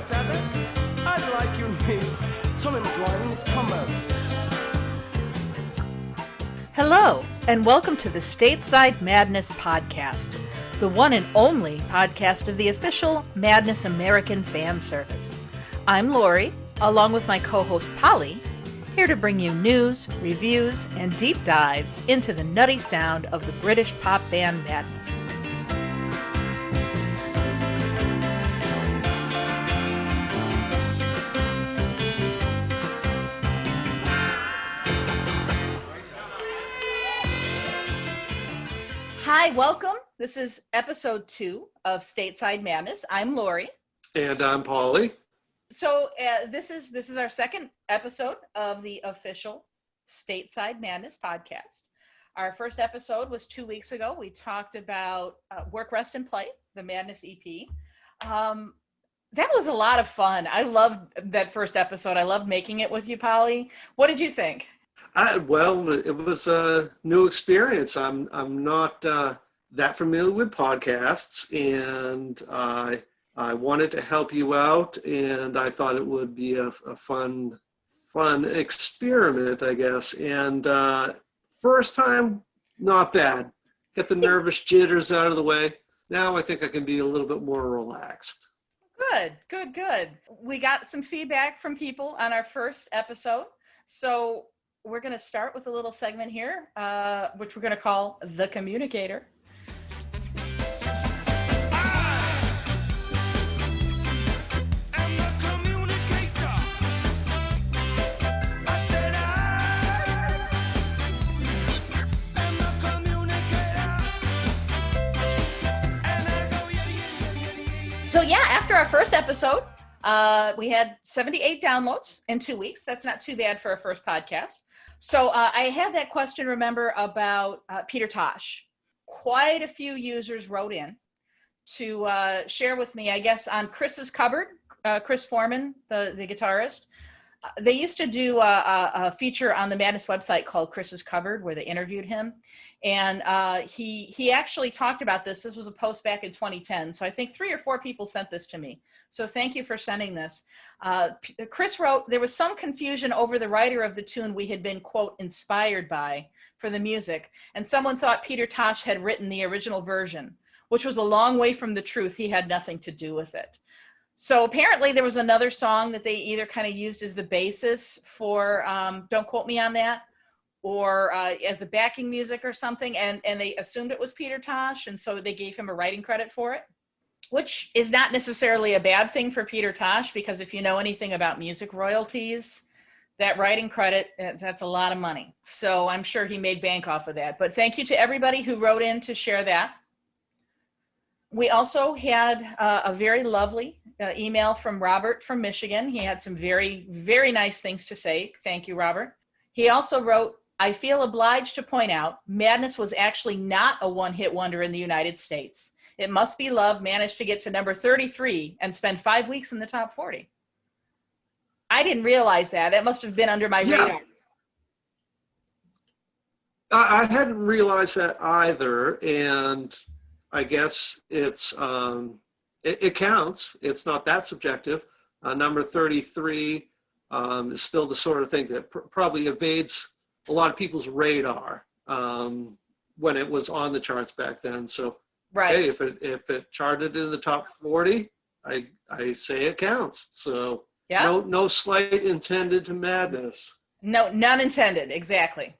let's have it. I'd like you and me, Tommy McGuire's combo. Hello, and welcome to the Stateside Madness podcast, the one and only podcast of the official Madness American fan service. I'm Laurie, along with my co-host Poly, here to bring you news, reviews, and deep dives into the nutty sound of the British pop band Madness. Hi, welcome. This is episode 2 of Stateside Madness. I'm Laurie. And I'm Poly. So this is our second episode of the official Stateside Madness podcast. Our first episode was 2 weeks ago. We talked about Work, Rest, and Play, the Madness EP. That was a lot of fun. I loved that first episode. I loved making it with you, Poly. What did you think? Well, it was a new experience. I'm not that familiar with podcasts, and I wanted to help you out, and I thought it would be a fun experiment, I guess. And first time, not bad. Get the nervous jitters out of the way. Now I think I can be a little bit more relaxed. Good. We got some feedback from people on our first episode, so we're going to start with a little segment here, which we're going to call The Communicator. So yeah, after our first episode, we had 78 downloads in 2 weeks. That's not too bad for our first podcast. So I had that question, remember, about Peter Tosh. Quite a few users wrote in to share with me, I guess, on Chris's Cupboard, Chris Foreman, the guitarist. They used to do a feature on the Madness website called Chris's Cupboard, where they interviewed him. And he actually talked about this. This was a post back in 2010. So I think 3 or 4 people sent this to me. So thank you for sending this. Chris wrote, there was some confusion over the writer of the tune we had been, quote, inspired by for the music. And someone thought Peter Tosh had written the original version, which was a long way from the truth. He had nothing to do with it. So apparently there was another song that they either kind of used as the basis for, don't quote me on that, or as the backing music or something, and they assumed it was Peter Tosh, and so they gave him a writing credit for it, which is not necessarily a bad thing for Peter Tosh, because if you know anything about music royalties, that writing credit, that's a lot of money. So I'm sure he made bank off of that. But thank you to everybody who wrote in to share that. We also had a very lovely email from Robert from Michigan. He had some very, very nice things to say. Thank you, Robert. He also wrote, I feel obliged to point out, Madness was actually not a one-hit wonder in the United States. It Must Be Love managed to get to number 33 and spend 5 weeks in the top 40. I didn't realize that. That must have been under my radar. I hadn't realized that either, and I guess it's it counts. It's not that subjective. Number 33 is still the sort of thing that probably evades a lot of people's radar when it was on the charts back then. So, right. Hey, if it charted in the top 40, I say it counts. So yeah. No slight intended to Madness. No, none intended. Exactly.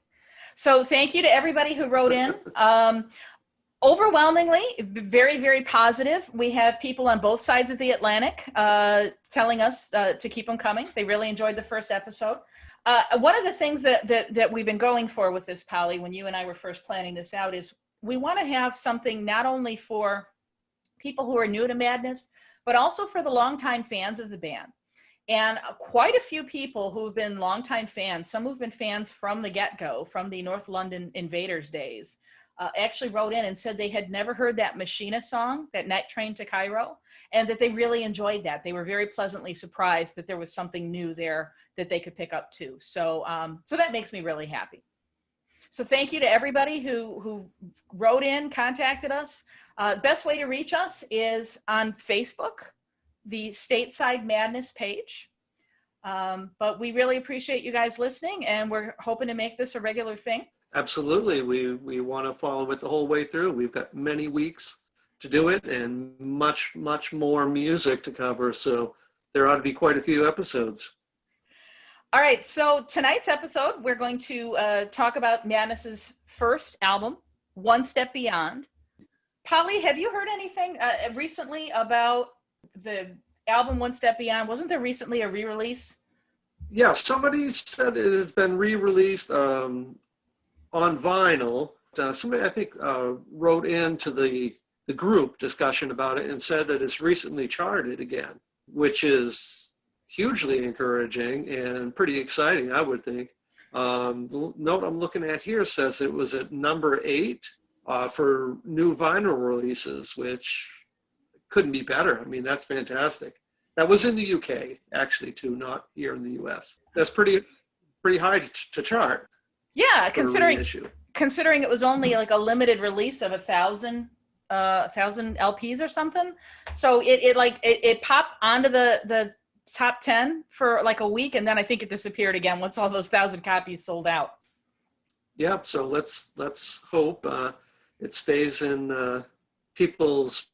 So thank you to everybody who wrote in. Overwhelmingly, very, very positive. We have people on both sides of the Atlantic telling us to keep them coming. They really enjoyed the first episode. One of the things that we've been going for with this, Poly, when you and I were first planning this out, is we want to have something not only for people who are new to Madness, but also for the longtime fans of the band. And quite a few people who've been longtime fans, some who've been fans from the get-go, from the North London Invaders days, actually wrote in and said they had never heard that Machina song, that Night Train to Cairo, and that they really enjoyed that. They were very pleasantly surprised that there was something new there that they could pick up too. So that makes me really happy. So thank you to everybody who wrote in, contacted us. Best way to reach us is on Facebook. the Stateside Madness page. But we really appreciate you guys listening, and we're hoping to make this a regular thing. Absolutely. We want to follow it the whole way through. We've got many weeks to do it and much, much more music to cover. So there ought to be quite a few episodes. All right. So tonight's episode, we're going to talk about Madness's first album, One Step Beyond. Polly, have you heard anything recently about the album One Step Beyond? Wasn't there recently a re-release? Yeah, somebody said it has been re-released on vinyl. Somebody, I think, wrote into the group discussion about it and said that it's recently charted again, which is hugely encouraging and pretty exciting, I would think. The note I'm looking at here says it was at number 8 for new vinyl releases, which couldn't be better. I mean, that's fantastic. That was in the UK, actually, too, not here in the US. That's pretty high to chart. Yeah, considering it was only like a limited release of 1,000 LPs or something. So it popped onto the top 10 for like a week, and then I think it disappeared again once all those 1,000 copies sold out. Yeah, so let's hope it stays in people's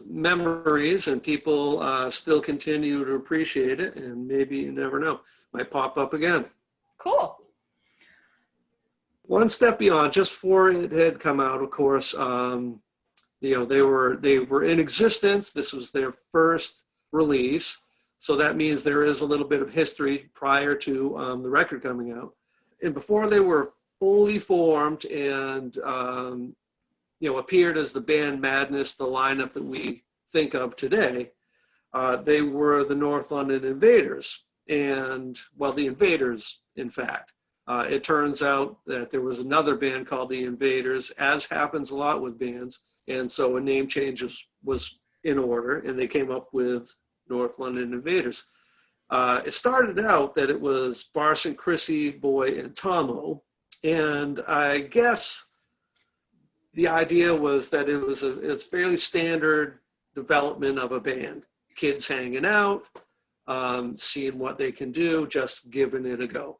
memories and people still continue to appreciate it, and maybe, you never know, might pop up again. Cool. One Step Beyond, just before it had come out, of course, they were in existence. This was their first release, so that means there is a little bit of history prior to the record coming out. And before they were fully formed and appeared as the band Madness, the lineup that we think of today, they were the North London Invaders. And, well, the Invaders, in fact. It turns out that there was another band called the Invaders, as happens a lot with bands. And so a name change was in order, and they came up with North London Invaders. It started out that it was Barson, Chrissy, Boy, and Tomo. And I guess the idea was that it was a fairly standard development of a band. Kids hanging out, seeing what they can do, just giving it a go.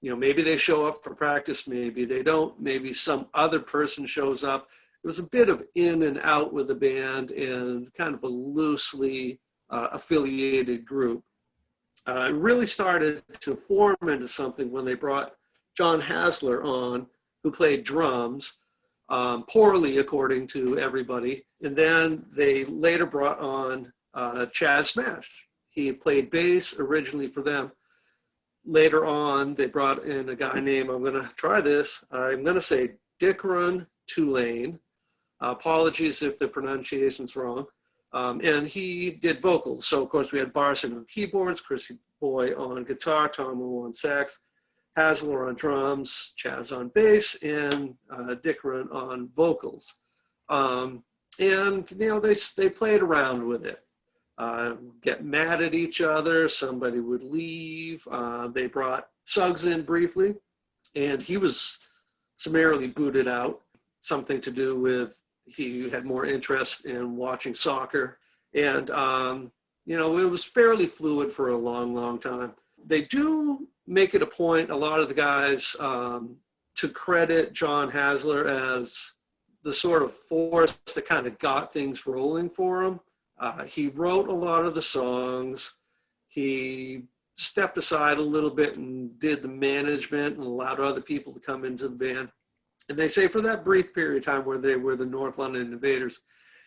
Maybe they show up for practice, maybe they don't, maybe some other person shows up. It was a bit of in and out with the band and kind of a loosely affiliated group. It really started to form into something when they brought John Hasler on, who played drums, poorly according to everybody. And then they later brought on Chaz Smash. He played bass originally for them. Later on, they brought in a guy named, I'm going to say Dickrun Tulane. Apologies if the pronunciation's wrong. And he did vocals. So, of course, we had Barson on keyboards, Chrissy Boy on guitar, Tomo on sax, Hasler on drums, Chaz on bass, and Dickrun on vocals. And, they played around with it. Get mad at each other, somebody would leave. They brought Suggs in briefly, and he was summarily booted out, something to do with he had more interest in watching soccer. And, it was fairly fluid for a long, long time. They do make it a point, a lot of the guys, to credit John Hasler as the sort of force that kind of got things rolling for him. He wrote a lot of the songs. He stepped aside a little bit and did the management and allowed other people to come into the band. And they say for that brief period of time where they were the North London Invaders,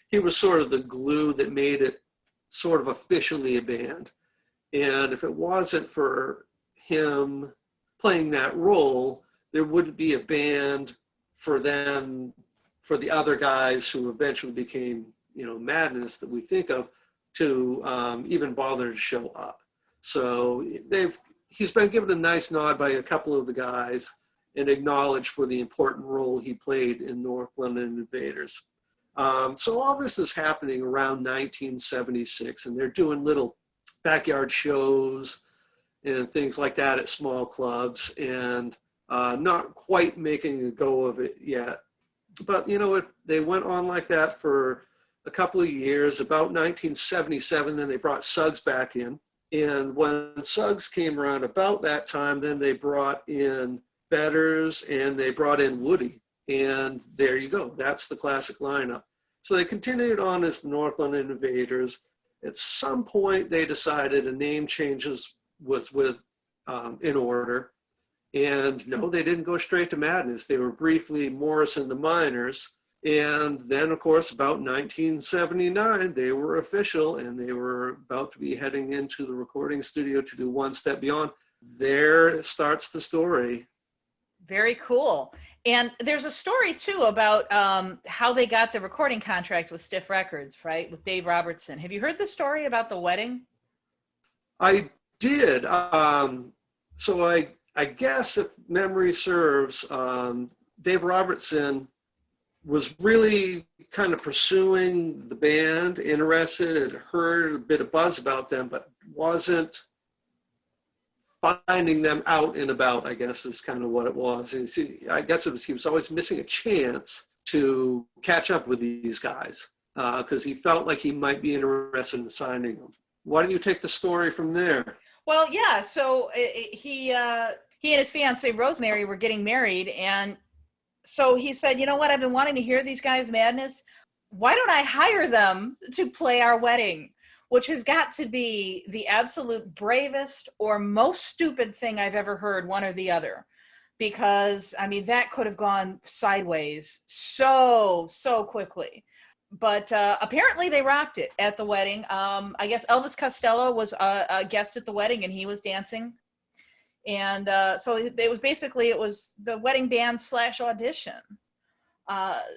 he was sort of the glue that made it sort of officially a band. And if it wasn't for him playing that role, there wouldn't be a band for them, for the other guys who eventually became Madness that we think of, to even bother to show up. So he's been given a nice nod by a couple of the guys and acknowledged for the important role he played in North London Invaders. So all this is happening around 1976, and they're doing little backyard shows and things like that at small clubs, and not quite making a go of it yet. But they went on like that for a couple of years, about 1977, then they brought Suggs back in. And when Suggs came around about that time, then they brought in Betters and they brought in Woody. And there you go. That's the classic lineup. So they continued on as the Northland Invaders. At some point, they decided a name changes was in order. And no, they didn't go straight to Madness. They were briefly Morris and the Miners. And then, of course, about 1979, they were official and they were about to be heading into the recording studio to do One Step Beyond. There starts the story. Very cool. And there's a story, too, about how they got the recording contract with Stiff Records, right, with Dave Robertson. Have you heard the story about the wedding? I did. So I guess if memory serves, Dave Robertson was really kind of pursuing the band, interested, had heard a bit of buzz about them, but wasn't finding them out and about, I guess is kind of what it was. And I guess he was always missing a chance to catch up with these guys because he felt like he might be interested in signing them. Why don't you take the story from there? Well, yeah. So he and his fiancee Rosemary were getting married, and so he said, you know what, I've been wanting to hear these guys' Madness. Why don't I hire them to play our wedding? Which has got to be the absolute bravest or most stupid thing I've ever heard, one or the other. Because, I mean, that could have gone sideways so quickly. But apparently they rocked it at the wedding. I guess Elvis Costello was a guest at the wedding, and he was dancing. And so it was the wedding band / audition.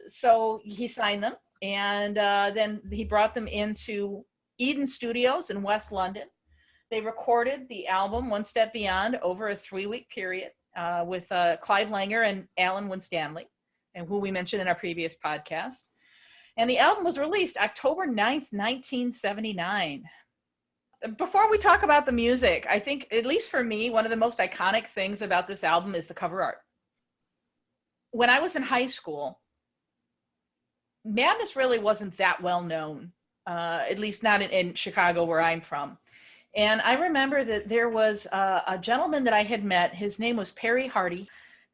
So he signed them, and then he brought them into Eden Studios in West London. They recorded the album One Step Beyond over a 3-week period with Clive Langer and Alan Winstanley, and who we mentioned in our previous podcast. And the album was released October 9th, 1979. Before we talk about the music, I think, at least for me, one of the most iconic things about this album is the cover art. When I was in high school, Madness really wasn't that well known, at least not in Chicago, where I'm from. And I remember that there was a gentleman that I had met. His name was Perry Hardy.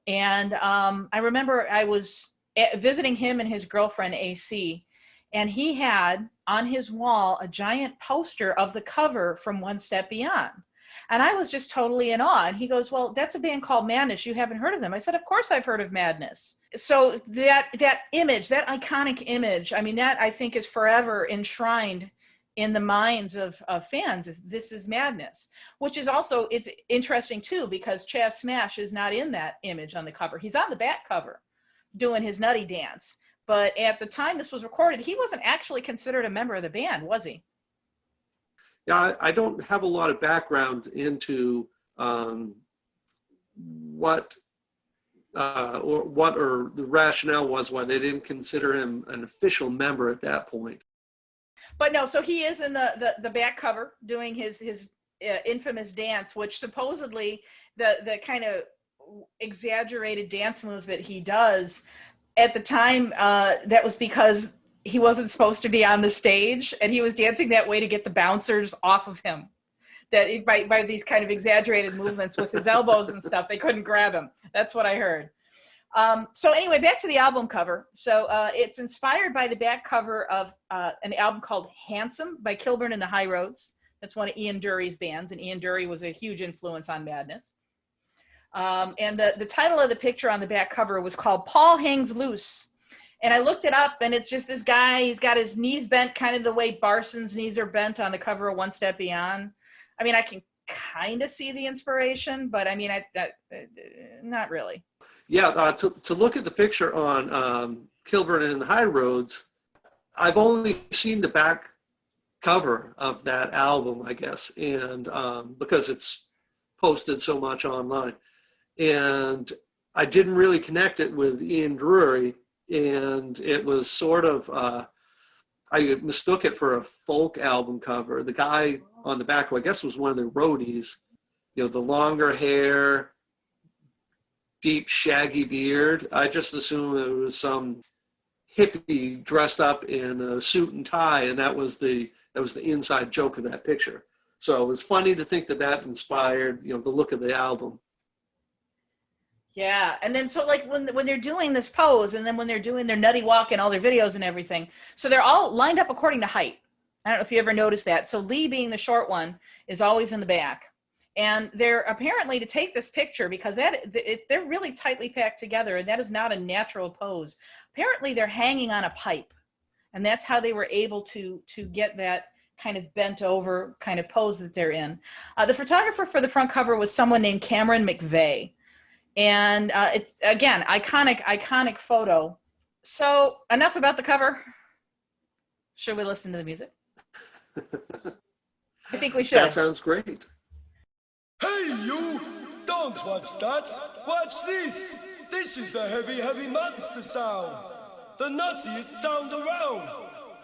And I remember I was visiting him and his girlfriend, AC. And he had on his wall a giant poster of the cover from One Step Beyond. And I was just totally in awe. And he goes, well, that's a band called Madness. You haven't heard of them. I said, of course I've heard of Madness. So that image, that iconic image, I mean, that I think is forever enshrined in the minds of fans. This is Madness, which is also, it's interesting too, because Chaz Smash is not in that image on the cover. He's on the back cover doing his nutty dance. But at the time this was recorded, he wasn't actually considered a member of the band, was he? Yeah, I don't have a lot of background into what the rationale was why they didn't consider him an official member at that point. But no, so he is in the back cover doing his infamous dance, which supposedly the kind of exaggerated dance moves that he does at the time, that was because he wasn't supposed to be on the stage, and he was dancing that way to get the bouncers off of him. That by these kind of exaggerated movements with his elbows and stuff, they couldn't grab him. That's what I heard. So anyway, back to the album cover. So it's inspired by the back cover of an album called Handsome by Kilburn and the High Roads. That's one of Ian Dury's bands, and Ian Dury was a huge influence on Madness. And the title of the picture on the back cover was called Paul Hangs Loose. And I looked it up, and it's just this guy, he's got his knees bent kind of the way Barson's knees are bent on the cover of One Step Beyond. I mean, I can kind of see the inspiration, but I mean, not really. Yeah, to look at the picture on Kilburn and the High Roads, I've only seen the back cover of that album, I guess, and because it's posted so much online. And I didn't really connect it with Ian Dury, and it was sort of, I mistook it for a folk album cover. The guy on the back, who I guess was one of the roadies, the longer hair, deep shaggy beard. I just assumed it was some hippie dressed up in a suit and tie, and that was the inside joke of that picture. So it was funny to think that inspired, the look of the album. Yeah, and then so like when they're doing this pose, and then when they're doing their nutty walk and all their videos and everything, so they're all lined up according to height. I don't know if you ever noticed that. So Lee, being the short one, is always in the back, and they're apparently, to take this picture, because they're really tightly packed together, and that is not a natural pose. Apparently, they're hanging on a pipe, and that's how they were able to get that kind of bent over kind of pose that they're in. The photographer for the front cover was someone named Cameron McVeigh. And it's, again, iconic photo. So enough about the cover. Should we listen to the music? I think we should. That sounds great. Hey, you! Don't watch that. Watch this. This is the heavy, heavy monster sound. The nuttiest sound around.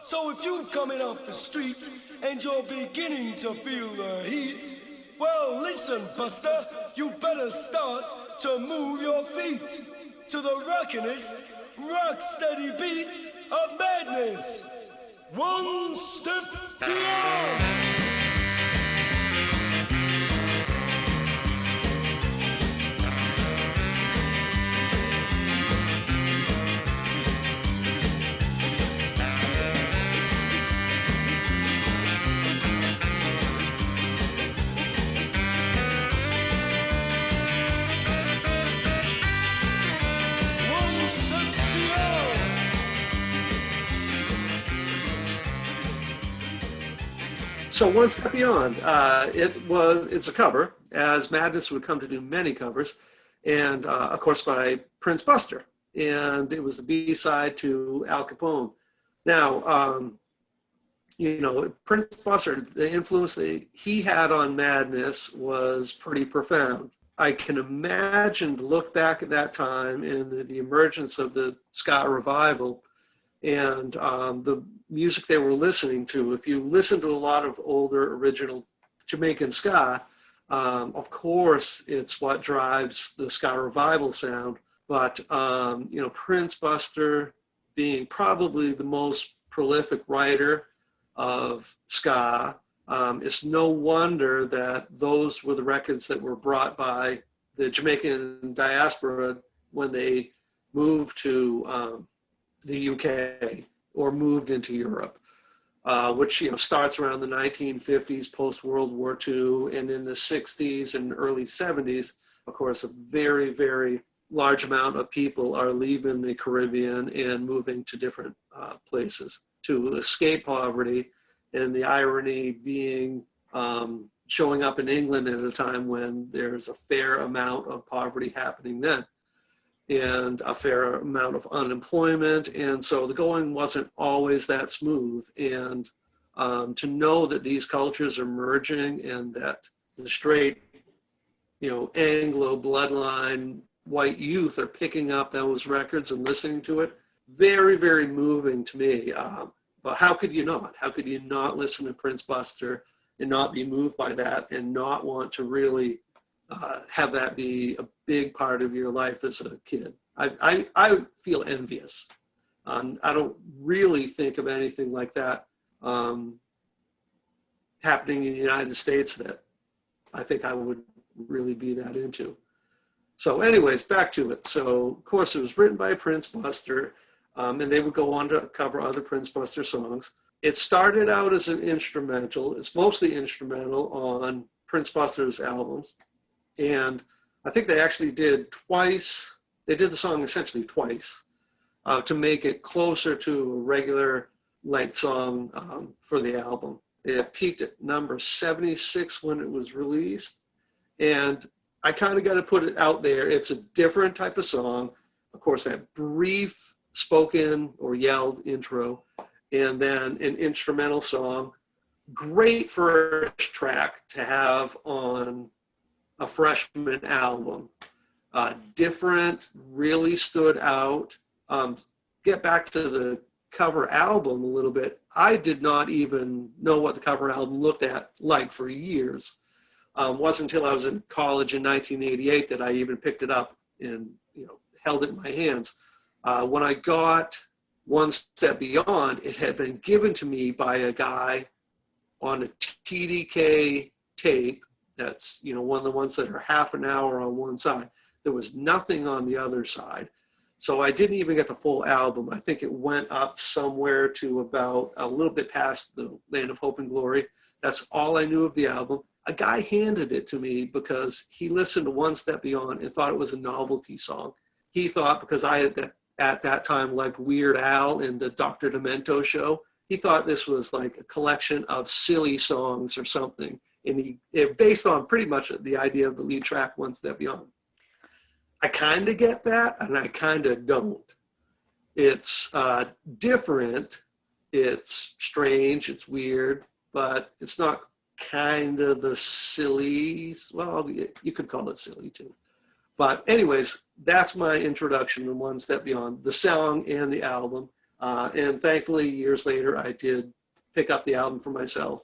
So if you're coming off the street and you're beginning to feel the heat, well, listen, Buster, you better start to move your feet to the rockinest, rock-steady beat of madness. One step beyond. So One Step Beyond, it's a cover, as Madness would come to do many covers, and of course by Prince Buster, and it was the B-side to Al Capone. Now, Prince Buster, the influence that he had on Madness was pretty profound. I can imagine, to look back at that time and the emergence of the ska revival and the music they were listening to. If you listen to a lot of older original Jamaican ska, of course, it's what drives the ska revival sound. But, Prince Buster being probably the most prolific writer of ska, it's no wonder that those were the records that were brought by the Jamaican diaspora when they moved to the UK or moved into Europe, which starts around the 1950s, post-World War II, and in the 60s and early 70s, of course, a very, very large amount of people are leaving the Caribbean and moving to different places to escape poverty, and the irony being showing up in England at a time when there's a fair amount of poverty happening then, and a fair amount of unemployment. And so the going wasn't always that smooth. And to know that these cultures are merging and that the straight, Anglo bloodline white youth are picking up those records and listening to it, very, very moving to me. But how could you not? How could you not listen to Prince Buster and not be moved by that and not want to really have that be a big part of your life as a kid? I feel envious. I don't really think of anything like that happening in the United States that I think I would really be that into. So anyways, back to it. So of course it was written by Prince Buster, and they would go on to cover other Prince Buster songs. It started out as an instrumental. It's mostly instrumental on Prince Buster's albums. And I think they actually did twice. They did the song essentially twice to make it closer to a regular length song for the album. It peaked at number 76 when it was released. And I kind of got to put it out there. It's a different type of song. Of course, that brief spoken or yelled intro, and then an instrumental song. Great first track to have on a freshman album. Different, really stood out. Get back to the cover album a little bit. I did not even know what the cover album looked like for years. Wasn't until I was in college in 1988 that I even picked it up and held it in my hands. When I got One Step Beyond, it had been given to me by a guy on a TDK tape. That's, one of the ones that are half an hour on one side. There was nothing on the other side. So I didn't even get the full album. I think it went up somewhere to about a little bit past the Land of Hope and Glory. That's all I knew of the album. A guy handed it to me because he listened to One Step Beyond and thought it was a novelty song. He thought, because I had at that time liked Weird Al and the Dr. Demento show, he thought this was like a collection of silly songs or something. And it based on pretty much the idea of the lead track, One Step Beyond. I kind of get that, and I kind of don't. It's different, it's strange, it's weird, but it's not kind of the silly, well, you could call it silly too. But anyways, that's my introduction to One Step Beyond, the song and the album. And thankfully, years later, I did pick up the album for myself.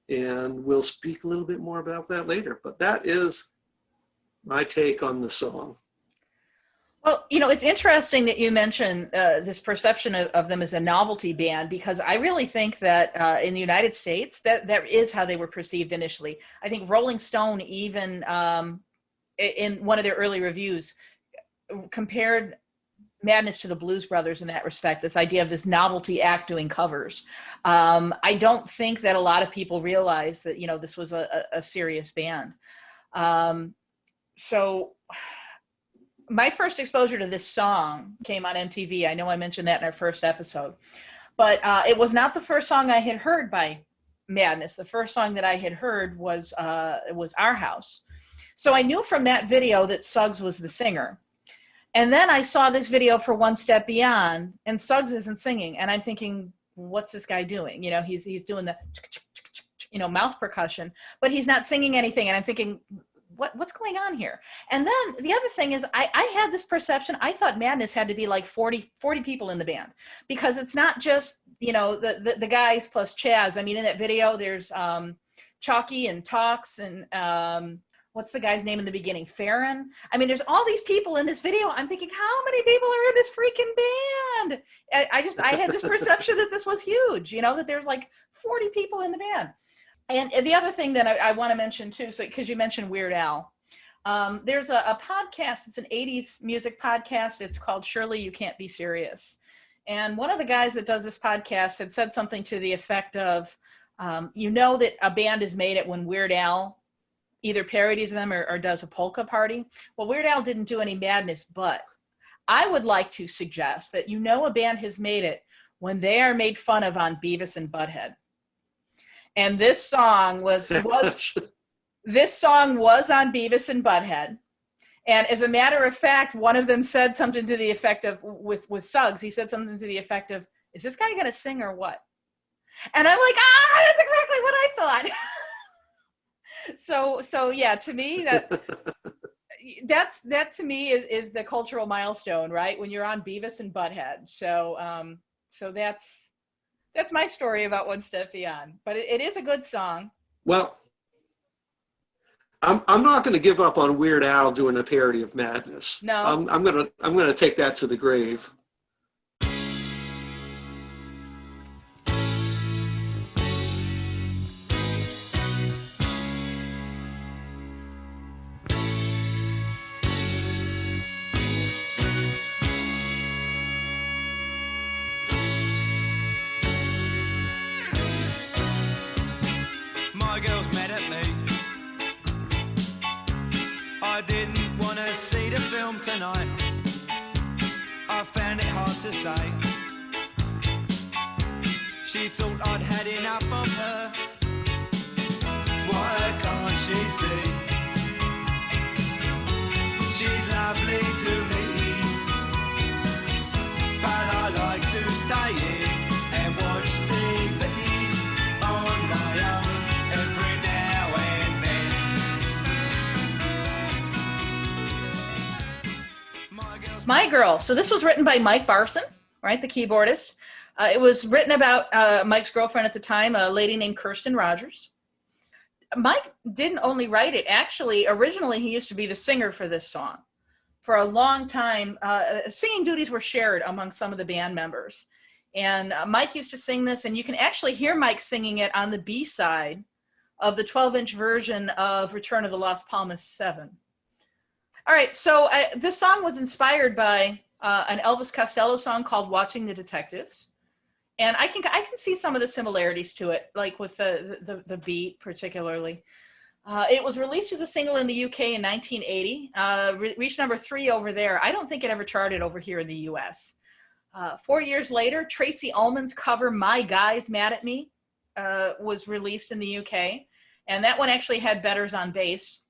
And we'll speak a little bit more about that later. But that is my take on the song. Well, it's interesting that you mention this perception of them as a novelty band, because I really think that in the United States, that is how they were perceived initially. I think Rolling Stone even in one of their early reviews compared Madness to the Blues Brothers in that respect, this idea of this novelty act doing covers. I don't think that a lot of people realize that, this was a serious band. So my first exposure to this song came on MTV. I know I mentioned that in our first episode, but it was not the first song I had heard by Madness. The first song that I had heard was Our House. So I knew from that video that Suggs was the singer. And then I saw this video for One Step Beyond, and Suggs isn't singing. And I'm thinking, what's this guy doing? He's doing the, mouth percussion, but he's not singing anything. And I'm thinking, what's going on here? And then the other thing is I had this perception. I thought Madness had to be like 40 people in the band, because it's not just, the guys plus Chaz. I mean, in that video, there's Chalky and Talks and what's the guy's name in the beginning? Farron. I mean, there's all these people in this video. I'm thinking, how many people are in this freaking band? I had this perception that this was huge, that there's like 40 people in the band. And the other thing that I want to mention too, so because you mentioned Weird Al, there's a podcast. It's an 80s music podcast. It's called Surely You Can't Be Serious. And one of the guys that does this podcast had said something to the effect of, that a band has made it when Weird Al either parodies them or does a polka party. Well, Weird Al didn't do any Madness, but I would like to suggest that a band has made it when they are made fun of on Beavis and Butthead. And this song was this song was on Beavis and Butthead. And as a matter of fact, one of them said something to the effect of, with Suggs, he said something to the effect of, is this guy going to sing or what? And I'm like, that's exactly what I thought. So yeah, to me, that to me is the cultural milestone, right? When you're on Beavis and Butthead. So that's my story about One Step Beyond, but it is a good song. Well, I'm not going to give up on Weird Al doing a parody of Madness. No, I'm going to take that to the grave. My girl's mad at me. I didn't want to see the film tonight. I found it hard to say. She thought I'd had enough of her. Why can't she see? She's lovely to me, but I like to stay in and watch TV on my own every now and then. My Girl. So this was written by Mike Barson, right, the keyboardist. It was written about Mike's girlfriend at the time, a lady named Kirsten Rogers. Mike didn't only write it. Actually, originally he used to be the singer for this song. For a long time, singing duties were shared among some of the band members. And Mike used to sing this, and you can actually hear Mike singing it on the B-side of the 12-inch version of Return of the Lost Palmas 7. All right, so this song was inspired by an Elvis Costello song called Watching the Detectives. And I can see some of the similarities to it, like with the beat particularly. It was released as a single in the UK in 1980, reached number 3 over there. I don't think it ever charted over here in the US. 4 years later, Tracy Ullman's cover My Guy's Mad at Me was released in the UK. And that one actually had Betters on bass,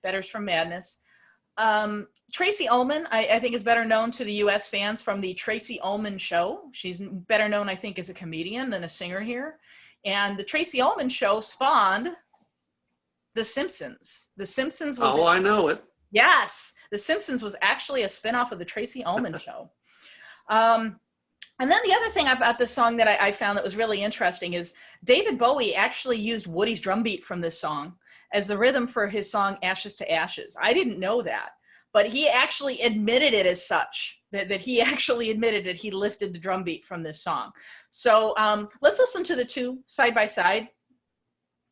Betters from Madness. Tracy Ullman, I think, is better known to the US fans from the Tracy Ullman Show. She's better known, I think, as a comedian than a singer here. And the Tracy Ullman Show spawned The Simpsons. The Simpsons was... Oh, I know it. Yes. The Simpsons was actually a spinoff of the Tracy Ullman Show. And then the other thing about this song that I found that was really interesting is David Bowie actually used Woody's drum beat from this song as the rhythm for his song Ashes to Ashes. I didn't know that, but he actually admitted it as such, that he actually admitted that he lifted the drum beat from this song. So let's listen to the two side by side,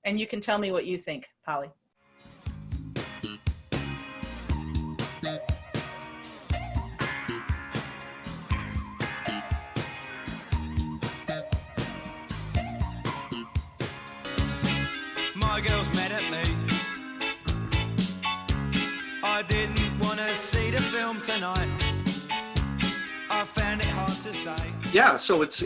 and you can tell me what you think, Polly. My girl's mad at me. I didn't want to see the film tonight. I found it hard to say. Yeah, so it's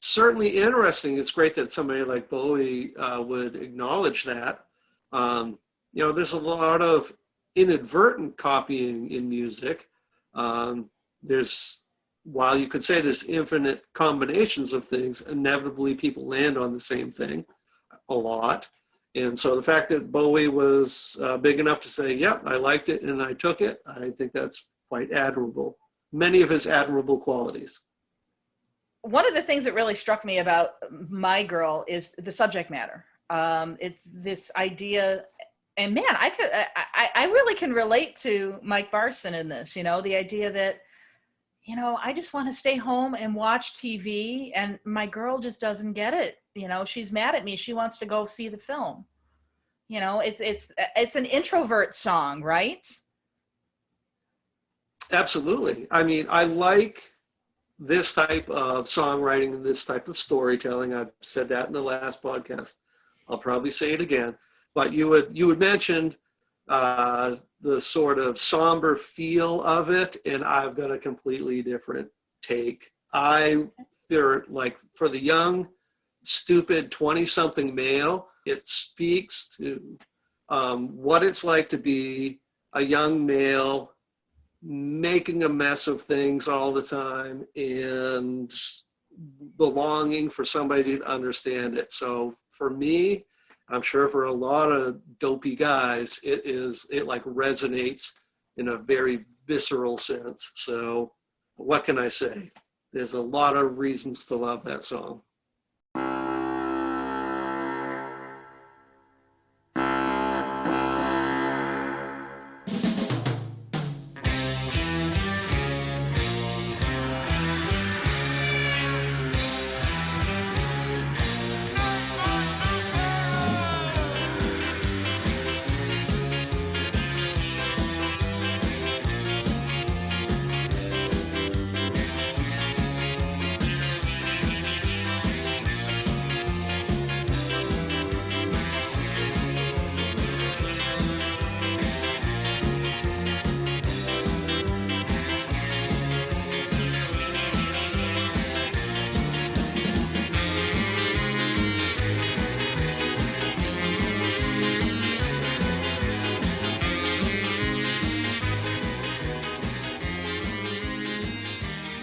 certainly interesting. It's great that somebody like Bowie would acknowledge that. There's a lot of inadvertent copying in music. While you could say there's infinite combinations of things, inevitably people land on the same thing a lot. And so the fact that Bowie was big enough to say, yeah, I liked it and I took it, I think that's quite admirable. Many of his admirable qualities. One of the things that really struck me about My Girl is the subject matter. It's this idea, and man, I really can relate to Mike Barson in this, the idea that, I just want to stay home and watch TV, and my girl just doesn't get it. She's mad at me. She wants to go see the film. It's an introvert song, right? Absolutely. I mean, I like this type of songwriting and this type of storytelling. I've said that in the last podcast. I'll probably say it again. But you had mentioned the sort of somber feel of it, and I've got a completely different take. I feel like for the young, stupid 20-something male, it speaks to what it's like to be a young male making a mess of things all the time and the longing for somebody to understand it. So for me, I'm sure for a lot of dopey guys, it like resonates in a very visceral sense. So what can I say? There's a lot of reasons to love that song.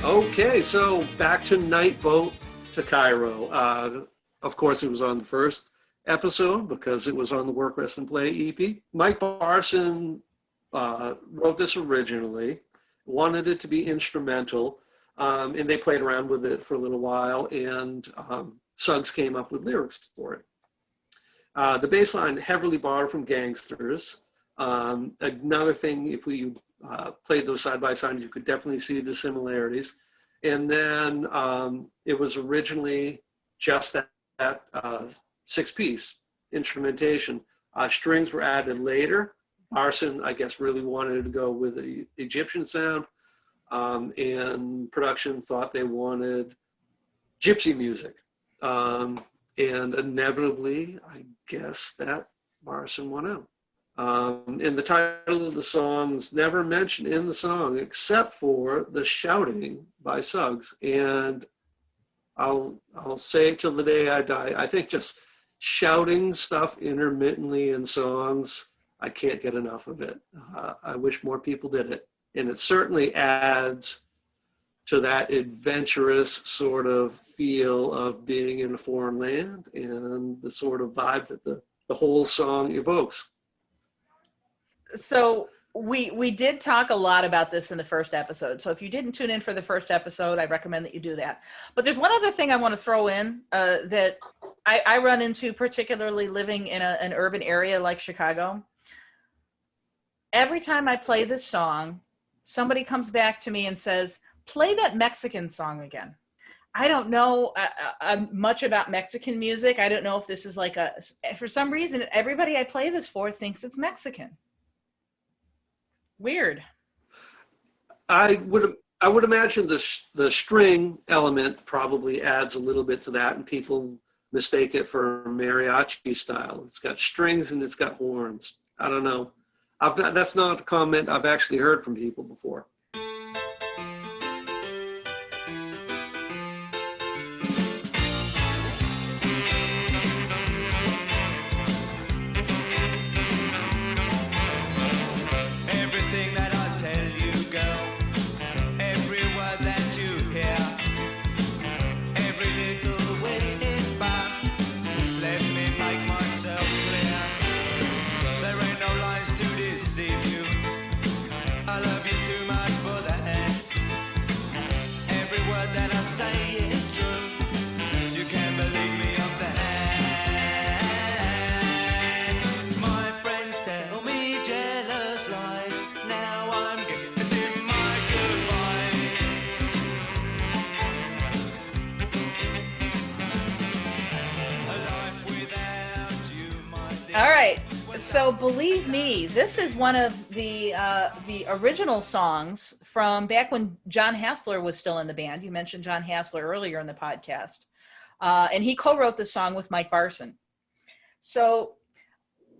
Okay, so back to Night Boat to Cairo. Of course, it was on the first episode because it was on the Work, Rest, and Play EP. Mike Barson wrote this originally, wanted it to be instrumental, and they played around with it for a little while, and Suggs came up with lyrics for it. The bass line heavily borrowed from Gangsters. Another thing, if we played those side by side, you could definitely see the similarities. And then it was originally just that 6-piece instrumentation. Strings were added later. Arson, I guess, really wanted to go with the Egyptian sound, and production thought they wanted gypsy music. And inevitably, I guess that Morrison won out. And the title of the song is never mentioned in the song except for the shouting by Suggs. And I'll say it till the day I die. I think just shouting stuff intermittently in songs, I can't get enough of it. I wish more people did it. And it certainly adds to that adventurous sort of feel of being in a foreign land and the sort of vibe that the whole song evokes. So we did talk a lot about this in the first episode. So if you didn't tune in for the first episode, I recommend that you do that. But there's one other thing I want to throw in that I run into, particularly living in an urban area like Chicago. Every time I play this song, somebody comes back to me and says, play that Mexican song again. I don't know much about Mexican music. I don't know if this is like for some reason, everybody I play this for thinks it's Mexican. Weird. I would imagine the string element probably adds a little bit to that, and people mistake it for mariachi style. It's got strings and it's got horns. I don't know. That's not a comment I've actually heard from people before. Everything that I tell you, girl, every word that you hear, every little way is back. Let me make myself clear. There ain't no lies to deceive you. I love you too much for that. Every word that I say is true. You can believe me of that. My friends tell me jealous lies. Now I'm getting my goodbye. A life without you, my dear. All right. So believe me, this is one of the original songs from back when John Hassler was still in the band. You mentioned John Hassler earlier in the podcast. And he co-wrote the song with Mike Barson. So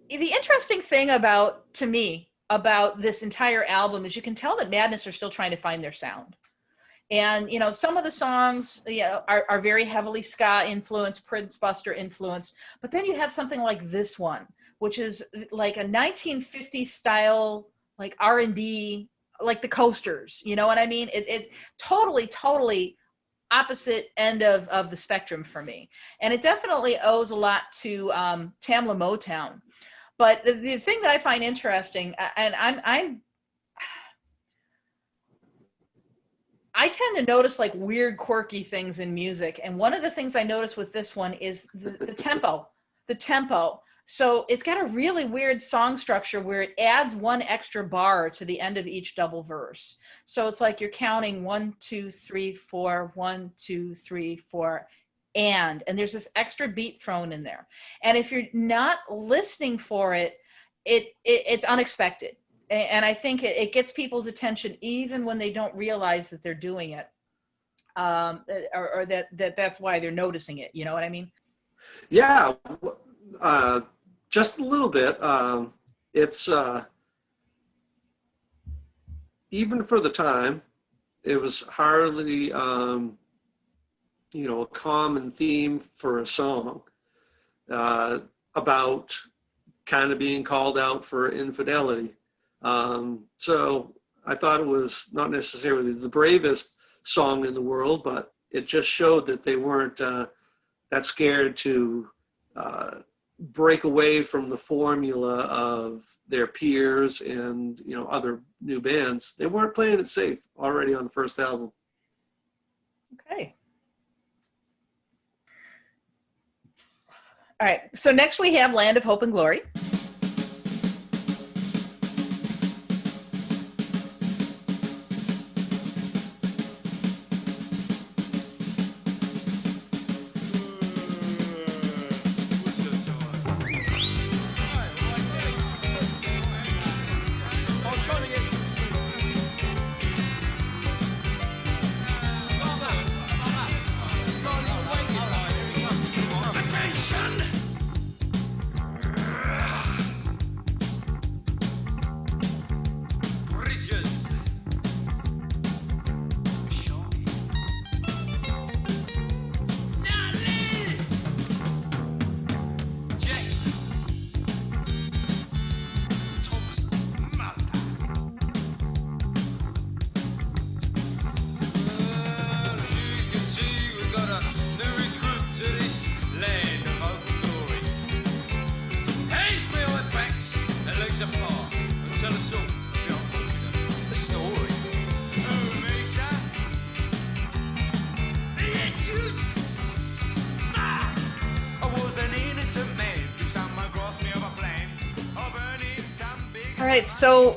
the interesting thing to me about this entire album is you can tell that Madness are still trying to find their sound. And, some of the songs are very heavily ska influenced, Prince Buster influenced. But then you have something like this one, which is like a 1950s style, like R&B, like the Coasters. You know what I mean? It totally opposite end of the spectrum for me. And it definitely owes a lot to Tamla Motown. But the thing that I find interesting, and I tend to notice like weird, quirky things in music. And one of the things I noticed with this one is the tempo. So it's got a really weird song structure where it adds one extra bar to the end of each double verse. So it's like you're counting 1, 2, 3, 4, 1, 2, 3, 4, and there's this extra beat thrown in there. And if you're not listening for it, it's unexpected. And I think it gets people's attention even when they don't realize that they're doing it, or that's why they're noticing it. You know what I mean? Yeah, just a little bit. It's even for the time, it was hardly a common theme for a song about kind of being called out for infidelity. So I thought it was not necessarily the bravest song in the world, but it just showed that they weren't that scared to break away from the formula of their peers and, other new bands. They weren't playing it safe already on the first album. Okay. All right. So next we have Land of Hope and Glory. right, so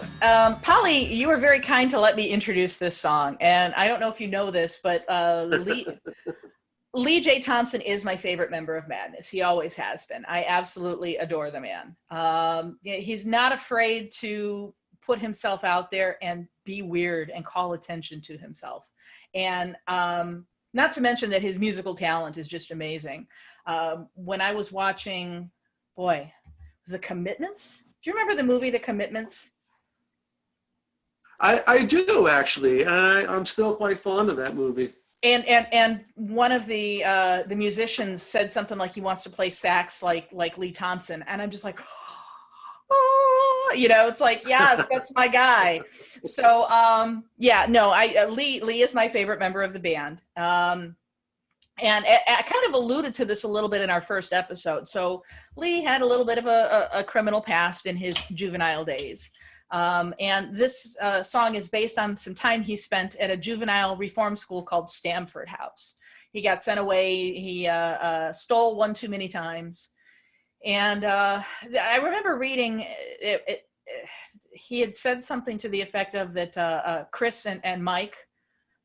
Polly, you were very kind to let me introduce this song, and I don't know if you know this, but Lee J. Thompson is my favorite member of Madness. He always has been. I absolutely adore the man. He's not afraid to put himself out there and be weird and call attention to himself. And not to mention that his musical talent is just amazing. When I was watching, The Commitments? Do you remember the movie The Commitments? I do, actually. And I'm still quite fond of that movie. And one of the musicians said something like he wants to play sax like Lee Thompson, and I'm just like, oh, it's like, yes, that's my guy. So Lee is my favorite member of the band. And I kind of alluded to this a little bit in our first episode. So Lee had a little bit of a criminal past in his juvenile days. And this song is based on some time he spent at a juvenile reform school called Stamford House. He got sent away. He stole one too many times. And I remember reading he had said something to the effect of that Chris and Mike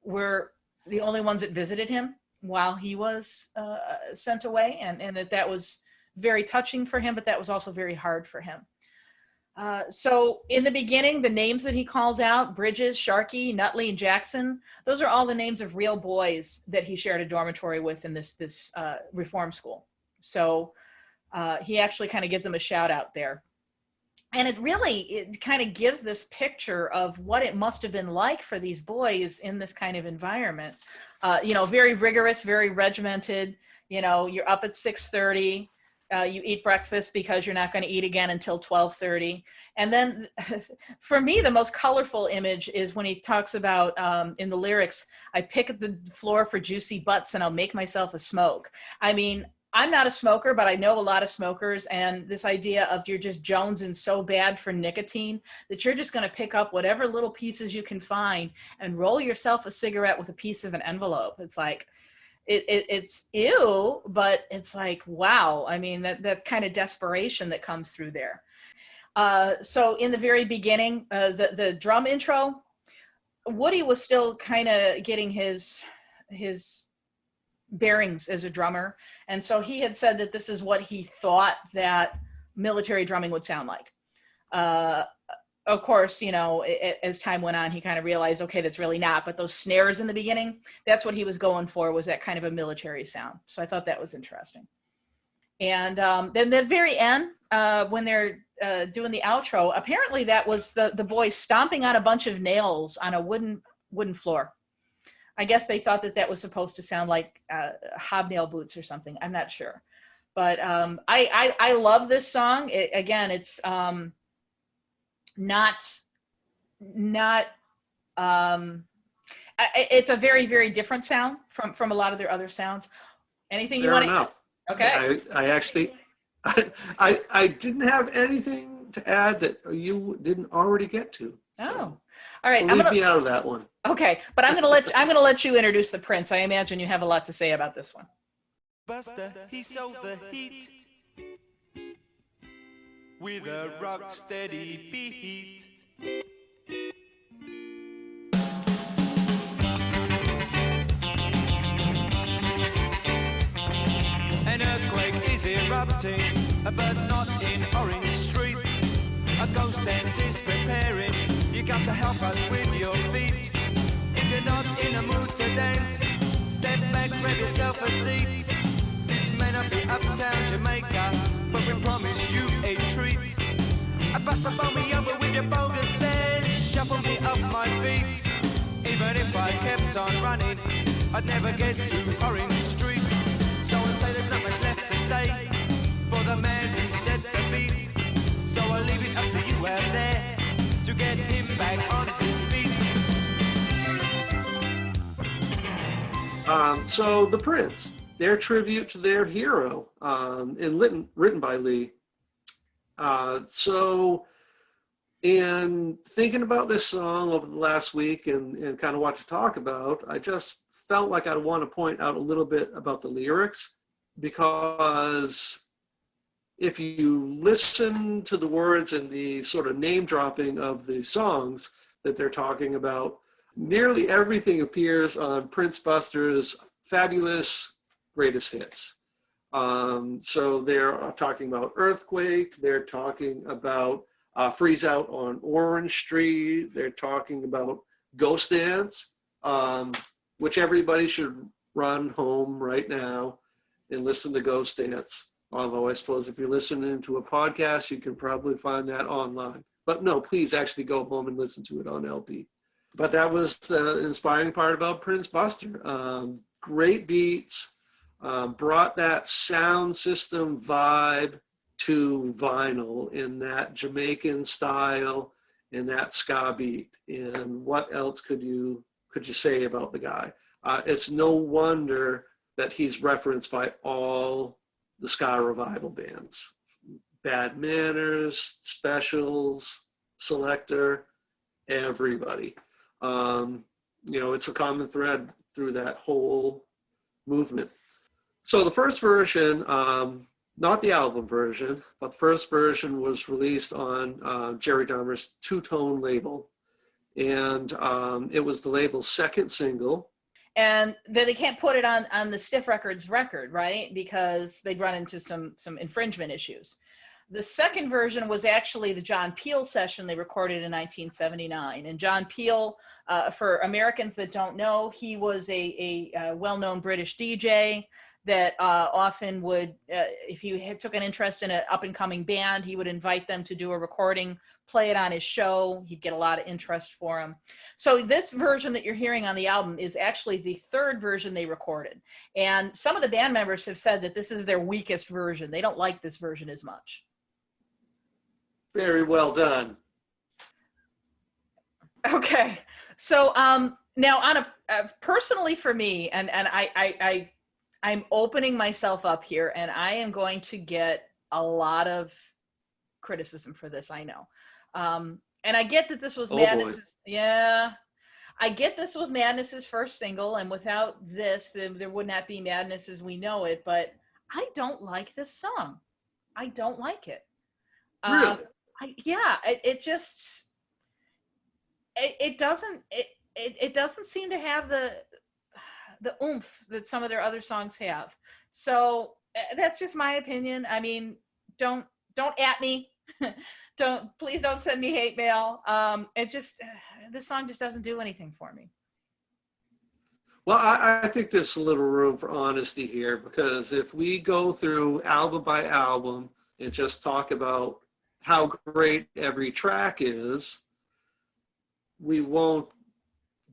were the only ones that visited him while he was sent away, and that was very touching for him, but that was also very hard for him. So in the beginning, the names that he calls out, Bridges, Sharkey, Nutley, and Jackson, those are all the names of real boys that he shared a dormitory with in this reform school. So he actually kind of gives them a shout out there. And it kind of gives this picture of what it must have been like for these boys in this kind of environment. Very rigorous, very regimented. You're up at 6:30. You eat breakfast because you're not going to eat again until 12:30. And then for me, the most colorful image is when he talks about in the lyrics, I pick at the floor for juicy butts and I'll make myself a smoke. I mean, I'm not a smoker, but I know a lot of smokers, and this idea of you're just jonesing so bad for nicotine that you're just going to pick up whatever little pieces you can find and roll yourself a cigarette with a piece of an envelope. It's like, it's ew, but it's like, wow. I mean, that kind of desperation that comes through there. So in the very beginning, the drum intro, Woody was still kind of getting his bearings as a drummer. And so he had said that this is what he thought that military drumming would sound like. Of course, as time went on, he kind of realized, okay, that's really not. But those snares in the beginning, that's what he was going for, was that kind of a military sound. So I thought that was interesting. And then the very end, when they're doing the outro, apparently that was the boys stomping on a bunch of nails on a wooden floor. I guess they thought that was supposed to sound like hobnail boots or something. I'm not sure. But I love this song. It's it's a very, very different sound from a lot of their other sounds. Anything you want to add? Okay. I actually I didn't have anything to add that you didn't already get to. So all right. Leave me out of that one. Okay, but I'm gonna let you introduce the Prince. I imagine you have a lot to say about this one. Buster, he sold the heat with a rock steady beat. An earthquake is erupting, but not in Orange Street. A ghost dance is preparing. You got to help us with your feet. If you're not in a mood to dance, step back, grab yourself a seat. This may not be uptown Jamaica, but we promise you a treat. I bust the phone me over with your bogus dance, shuffle me off my feet. Even if I kept on running, I'd never get to Orange Street. So I'll say there's not much left to say for the man who set the beat. So I'll leave it up to you out there to get him back on his feet. So the Prince, their tribute to their hero, and written by Lee. So in thinking about this song over the last week and kind of what to talk about, I just felt like I'd want to point out a little bit about the lyrics, because if you listen to the words and the sort of name dropping of the songs that they're talking about, nearly everything appears on Prince Buster's fabulous greatest hits. So they're talking about Earthquake, they're talking about Freeze Out on Orange Street, they're talking about Ghost Dance, which everybody should run home right now and listen to Ghost Dance. Although I suppose if you're listening to a podcast, you can probably find that online. But no, please actually go home and listen to it on LP. But that was the inspiring part about Prince Buster. Great beats, brought that sound system vibe to vinyl in that Jamaican style and that ska beat. And what else could you say about the guy? It's no wonder that he's referenced by all the ska revival bands, Bad Manners, Specials, Selector, everybody. It's a common thread through that whole movement. So the first version, not the album version, but the first version was released on Jerry Dahmer's Two-Tone label. And it was the label's second single. And then they can't put it on the Stiff Records record, right? Because they'd run into some infringement issues. The second version was actually the John Peel session they recorded in 1979. And John Peel, for Americans that don't know, he was a well-known British DJ that often would, if he took an interest in an up-and-coming band, he would invite them to do a recording, play it on his show. He'd get a lot of interest for him. So this version that you're hearing on the album is actually the third version they recorded. And some of the band members have said that this is their weakest version. They don't like this version as much. Very well done. Okay. So now on a personally for me, and I'm opening myself up here, and I am going to get a lot of criticism for this, I know. And I get that this was Madness's, I get this was Madness's first single, and without this, there would not be Madness as we know it, but I don't like this song. I don't like it. Really? It doesn't seem to have the oomph that some of their other songs have. So that's just my opinion. I mean, don't at me. Please don't send me hate mail. This song just doesn't do anything for me. Well, I think there's a little room for honesty here, because if we go through album by album and just talk about how great every track is, we won't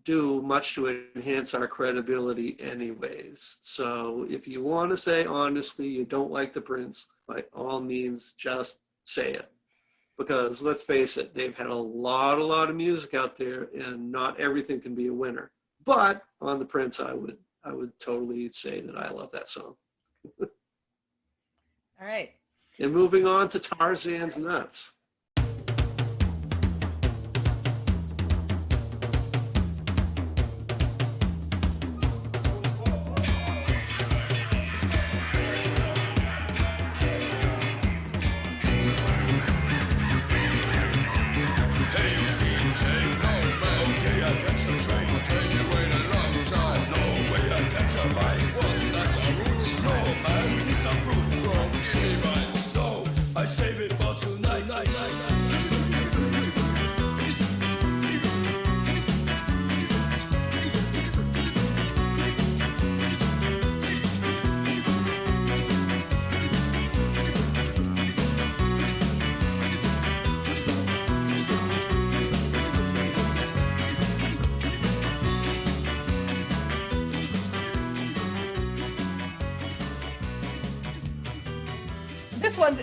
do much to enhance our credibility anyways. So if you want to say honestly you don't like the Prince, by all means, just say it. Because let's face it, they've had a lot of music out there, and not everything can be a winner. But on the Prince, I would totally say that I love that song. All right. And moving on to Tarzan's Nuts.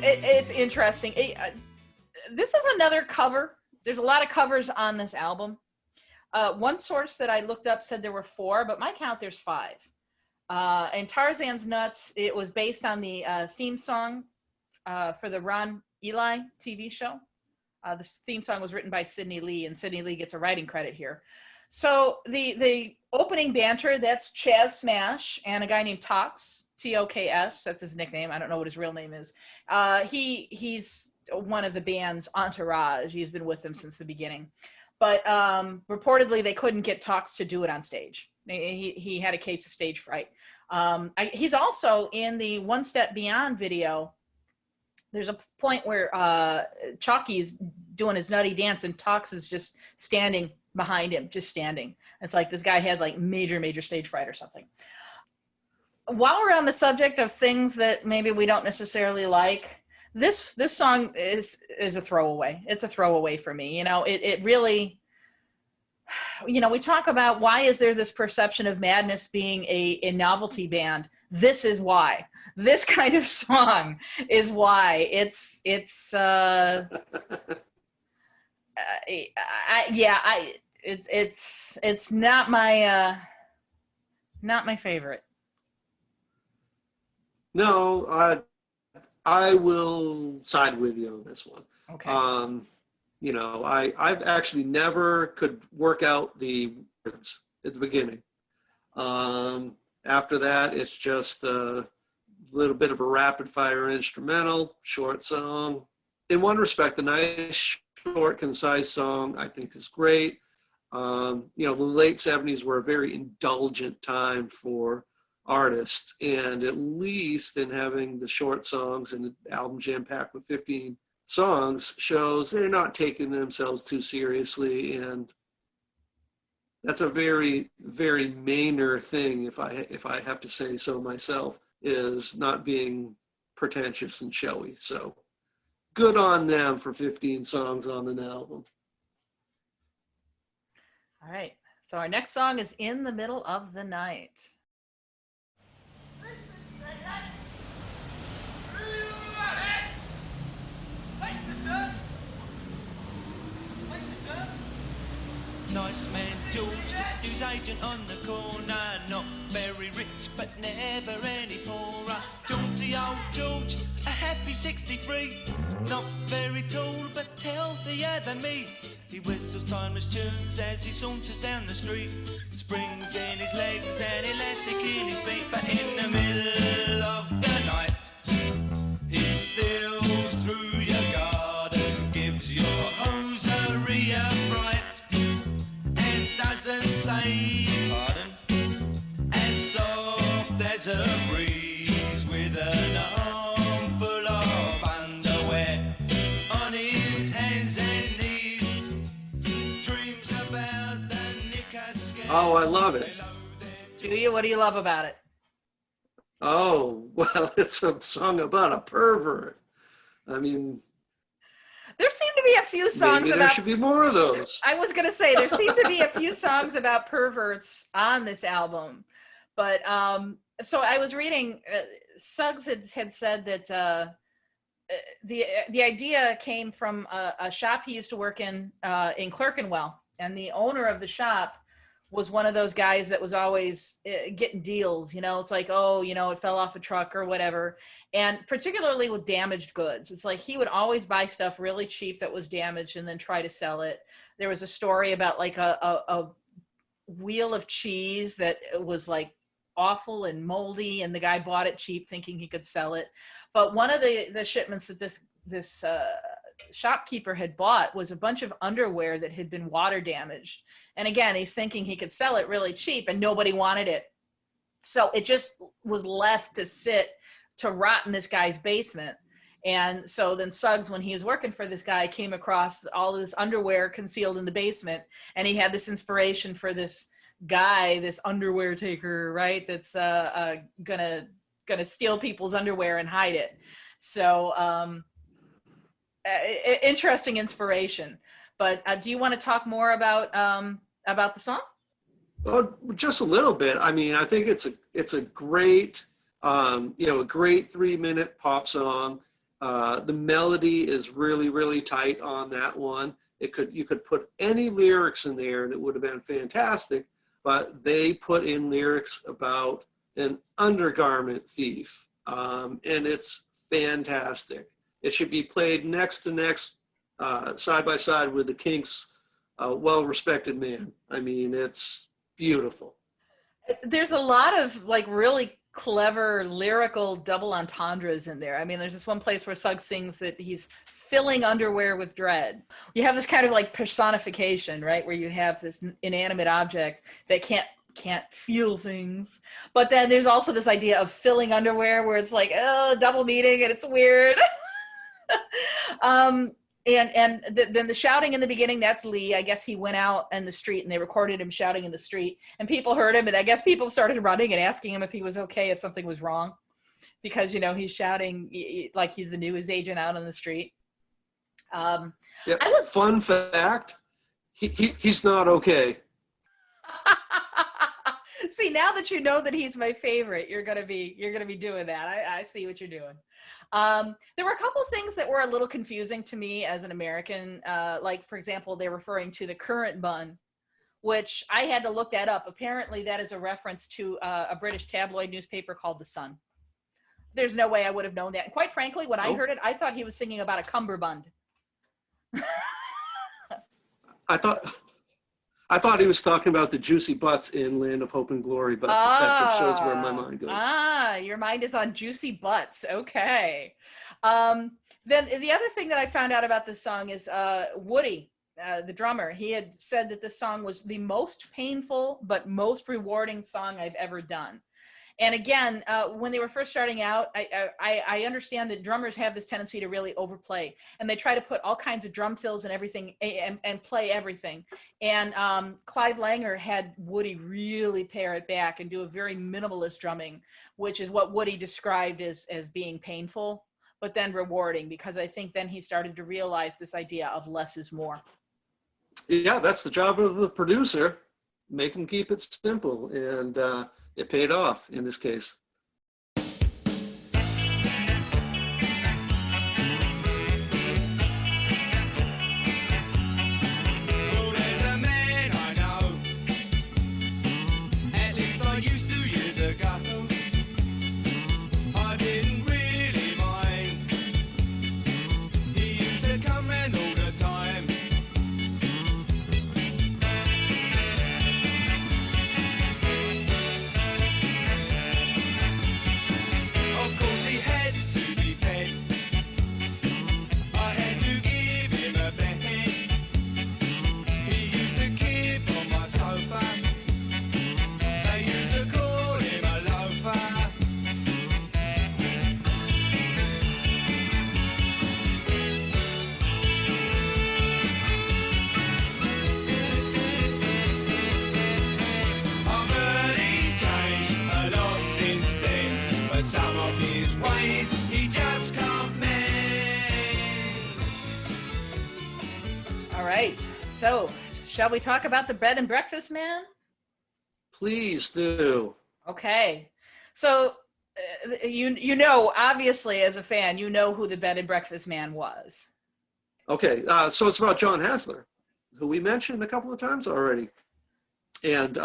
It's interesting. This is another cover. There's a lot of covers on this album. One source that I looked up said there were 4, but my count there's 5. And Tarzan's Nuts, it was based on the theme song for the Ron Ely TV show. The theme song was written by Sidney Lee, and Sidney Lee gets a writing credit here. So the opening banter, that's Chaz Smash and a guy named Tox. TOKS. That's his nickname. I don't know what his real name is. He's one of the band's entourage. He's been with them since the beginning. But reportedly, they couldn't get Talks to do it on stage. He had a case of stage fright. He's also in the One Step Beyond video. There's a point where Chalky's doing his nutty dance and Talks is just standing behind him, just standing. It's like this guy had like major stage fright or something. While we're on the subject of things that maybe we don't necessarily like, this song is a throwaway. It's a throwaway for me. You know, it really, you know, we talk about why is there this perception of Madness being a novelty band. This is why. This kind of song is why. It's not my favorite. No, I will side with you on this one. Okay. You know, I've actually never could work out the words at the beginning. After that, it's just a little bit of a rapid fire instrumental, short song. In one respect, the nice, short, concise song I think is great. You know, the late 70s were a very indulgent time for artists, and at least in having the short songs and the album jam-packed with 15 songs shows they're not taking themselves too seriously, and that's a very Mainer thing, if I have to say so myself, is not being pretentious and showy. So good on them for 15 songs on an album. All right. So our next song is In the Middle of the Night. Nice man George, newsagent on the corner, not very rich but never any poorer. Jaunty old George, a happy 63, not very tall but healthier than me. He whistles timeless tunes as he saunters down the street, springs in his legs and elastic in his feet. But in the middle of the night, he steals through your garden, gives your hosiery a fright, doesn't say pardon, as soft as a breeze, with an armful of underwear on his hands and knees, dreams about the knicker scare. Oh, I love it. Do you? What do you love about it? Oh, well, it's a song about a pervert. I mean, there seem to be a few songs maybe about. there should be more of those. I was gonna say there seem to be a few songs about perverts on this album, but so I was reading. Suggs had said that the idea came from a shop he used to work in Clerkenwell, and the owner of the shop was one of those guys that was always getting deals. You know, it's like, oh, you know, it fell off a truck or whatever. And particularly with damaged goods, it's like he would always buy stuff really cheap that was damaged and then try to sell it. There was a story about like a wheel of cheese that was like awful and moldy, and the guy bought it cheap thinking he could sell it. But one of the shipments that this shopkeeper had bought was a bunch of underwear that had been water damaged. And again, he's thinking he could sell it really cheap, and nobody wanted it. So it just was left to sit to rot in this guy's basement. And so then Suggs, when he was working for this guy, came across all this underwear concealed in the basement, and he had this inspiration for this guy, this underwear taker, right? That's gonna steal people's underwear and hide it. So interesting inspiration. But do you want to talk more about the song? Well, just a little bit. I mean, I think it's a great, a great 3-minute pop song. The melody is really tight on that one. You could put any lyrics in there and it would have been fantastic, but they put in lyrics about an undergarment thief, and it's fantastic. It should be played next to next, side by side with the Kinks' Well-Respected Man. I mean, it's beautiful. There's a lot of like really clever lyrical double entendres in there. I mean, there's this one place where Suggs sings that he's filling underwear with dread. You have this kind of like personification, right? Where you have this inanimate object that can't feel things. But then there's also this idea of filling underwear where it's like, oh, double meaning, and it's weird. Then the shouting in the beginning, that's Lee. I guess he went out in the street and they recorded him shouting in the street, and people heard him, and I guess people started running and asking him if he was okay, if something was wrong, because, you know, he's shouting like he's the news agent out on the street. Fun fact, he's not okay. See, now that you know that he's my favorite, you're gonna be doing that. I see what you're doing. There were a couple things that were a little confusing to me as an American. Like, for example, they're referring to the current bun, which I had to look that up. Apparently, that is a reference to a British tabloid newspaper called The Sun. There's no way I would have known that. And quite frankly, when I heard it, I thought he was singing about a cummerbund. I thought he was talking about the juicy butts in Land of Hope and Glory, but that just shows where my mind goes. Your mind is on juicy butts. Okay. Then the other thing that I found out about this song is Woody, the drummer. He had said that this song was the most painful but most rewarding song I've ever done. And again, when they were first starting out, I understand that drummers have this tendency to really overplay, and they try to put all kinds of drum fills and everything and play everything. And Clive Langer had Woody really pare it back and do a very minimalist drumming, which is what Woody described as being painful, but then rewarding, because I think then he started to realize this idea of less is more. Yeah, that's the job of the producer. Make them keep it simple, and it paid off in this case. So, shall we talk about the Bed and Breakfast Man? Please do. Okay. So, you know, obviously, as a fan, you know who the Bed and Breakfast Man was. Okay, so it's about John Hassler, who we mentioned a couple of times already. And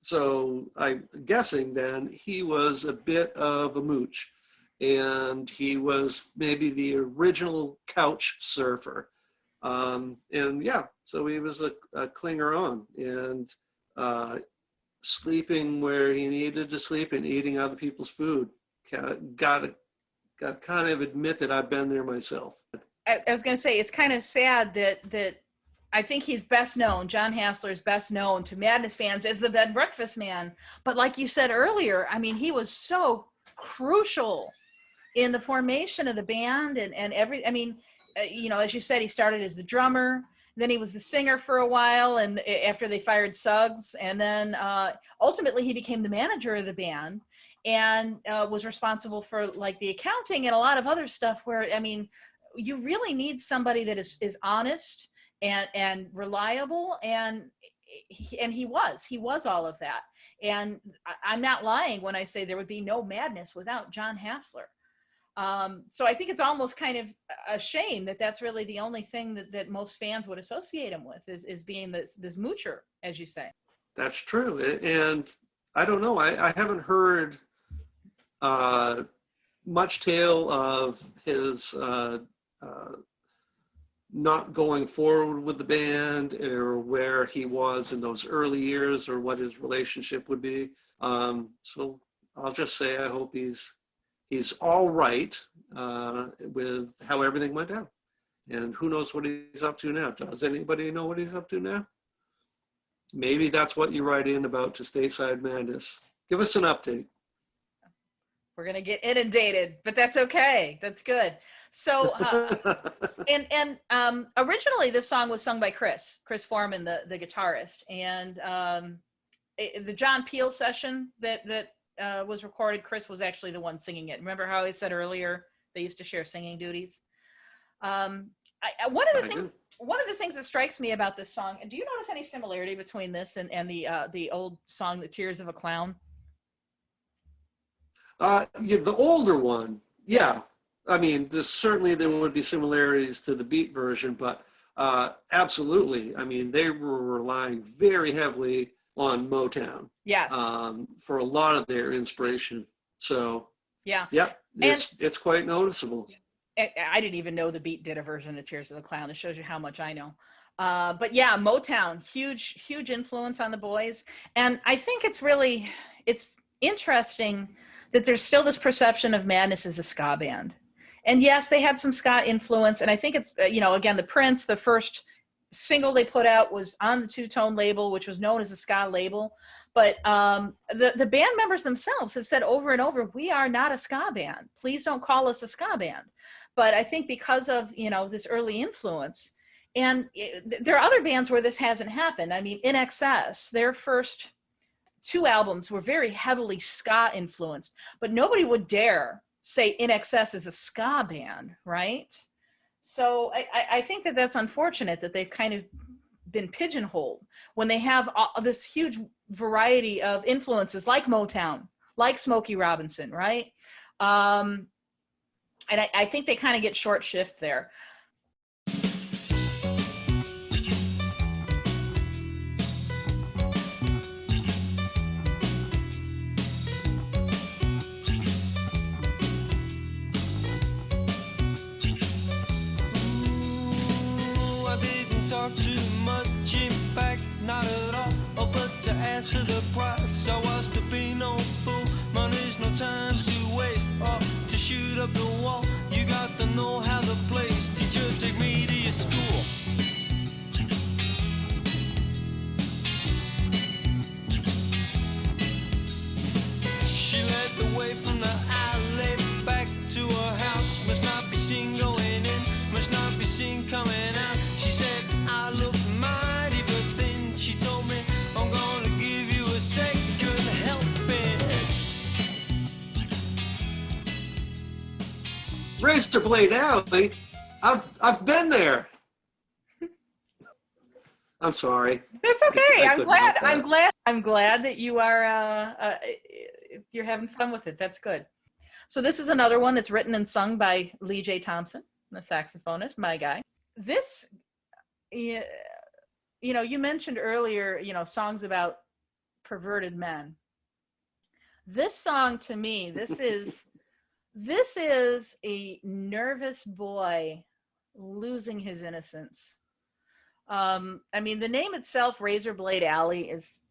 so I'm guessing then he was a bit of a mooch, and he was maybe the original couch surfer. And yeah, so he was a clinger on, and sleeping where he needed to sleep and eating other people's food. Got to kind of admit that I've been there myself. I was going to say, it's kind of sad that I think he's best known, John Hassler is best known to Madness fans as the Bed and Breakfast Man. But like you said earlier, I mean, he was so crucial in the formation of the band and every, I mean, you know, as you said, he started as the drummer, then he was the singer for a while, and after they fired Suggs, and then ultimately he became the manager of the band and was responsible for like the accounting and a lot of other stuff where, I mean, you really need somebody that is honest and reliable, and he was all of that. And I'm not lying when I say there would be no Madness without John Hassler. So I think it's almost kind of a shame that that's really the only thing that most fans would associate him with is being this moocher, as you say. That's true. And I don't know, I haven't heard much tale of his not going forward with the band, or where he was in those early years, or what his relationship would be. So I'll just say I hope he's all right with how everything went down. And who knows what he's up to now? Does anybody know what he's up to now? Maybe that's what you write in about to Stateside Madness. Give us an update. We're going to get inundated, but that's okay. That's good. So, and originally this song was sung by Chris Foreman, the guitarist. And the John Peel session that was recorded, Chris was actually the one singing it. Remember how I said earlier, they used to share singing duties? One of the things that strikes me about this song, do you notice any similarity between this and the old song, The Tears of a Clown? Yeah, the older one, yeah. I mean, there would be similarities to the beat version, but absolutely. I mean, they were relying very heavily on Motown. Yes. For a lot of their inspiration. So yeah, it's quite noticeable. I didn't even know the Beat did a version of Tears of the Clown. It shows you how much I know. But yeah, Motown, huge influence on the boys. And I think it's interesting that there's still this perception of Madness as a ska band. And yes, they had some ska influence. And I think it's, again, the Prince, the first single they put out was on the Two Tone label, which was known as a ska label. But the band members themselves have said over and over, we are not a ska band. Please don't call us a ska band. But I think because of, this early influence, and there are other bands where this hasn't happened. I mean, In Excess, their first 2 albums were very heavily ska influenced, but nobody would dare say In Excess is a ska band, right? So I think that that's unfortunate that they've kind of been pigeonholed when they have this huge variety of influences like Motown, like Smokey Robinson, right? And I think they kind of get short shift there. Talk too much, in fact, not at all. Oh, but to ask for the price, I was to be no fool. Money's no time to waste, or to shoot up the wall. You got to know how the place. Teacher, take me to your school. She led the way from the alley back to her house. Must not be seen going in, must not be seen coming out. She said, I look mighty, but then she told me, I'm gonna give you a second helping. Razor Blade Alley, I've been there. I'm sorry. That's okay. I'm glad that you are you're having fun with it. That's good. So this is another one that's written and sung by Lee J. Thompson, the saxophonist, my guy. This, you mentioned earlier, songs about perverted men. This song, to me, this is a nervous boy losing his innocence. I mean, the name itself, Razor Blade Alley, is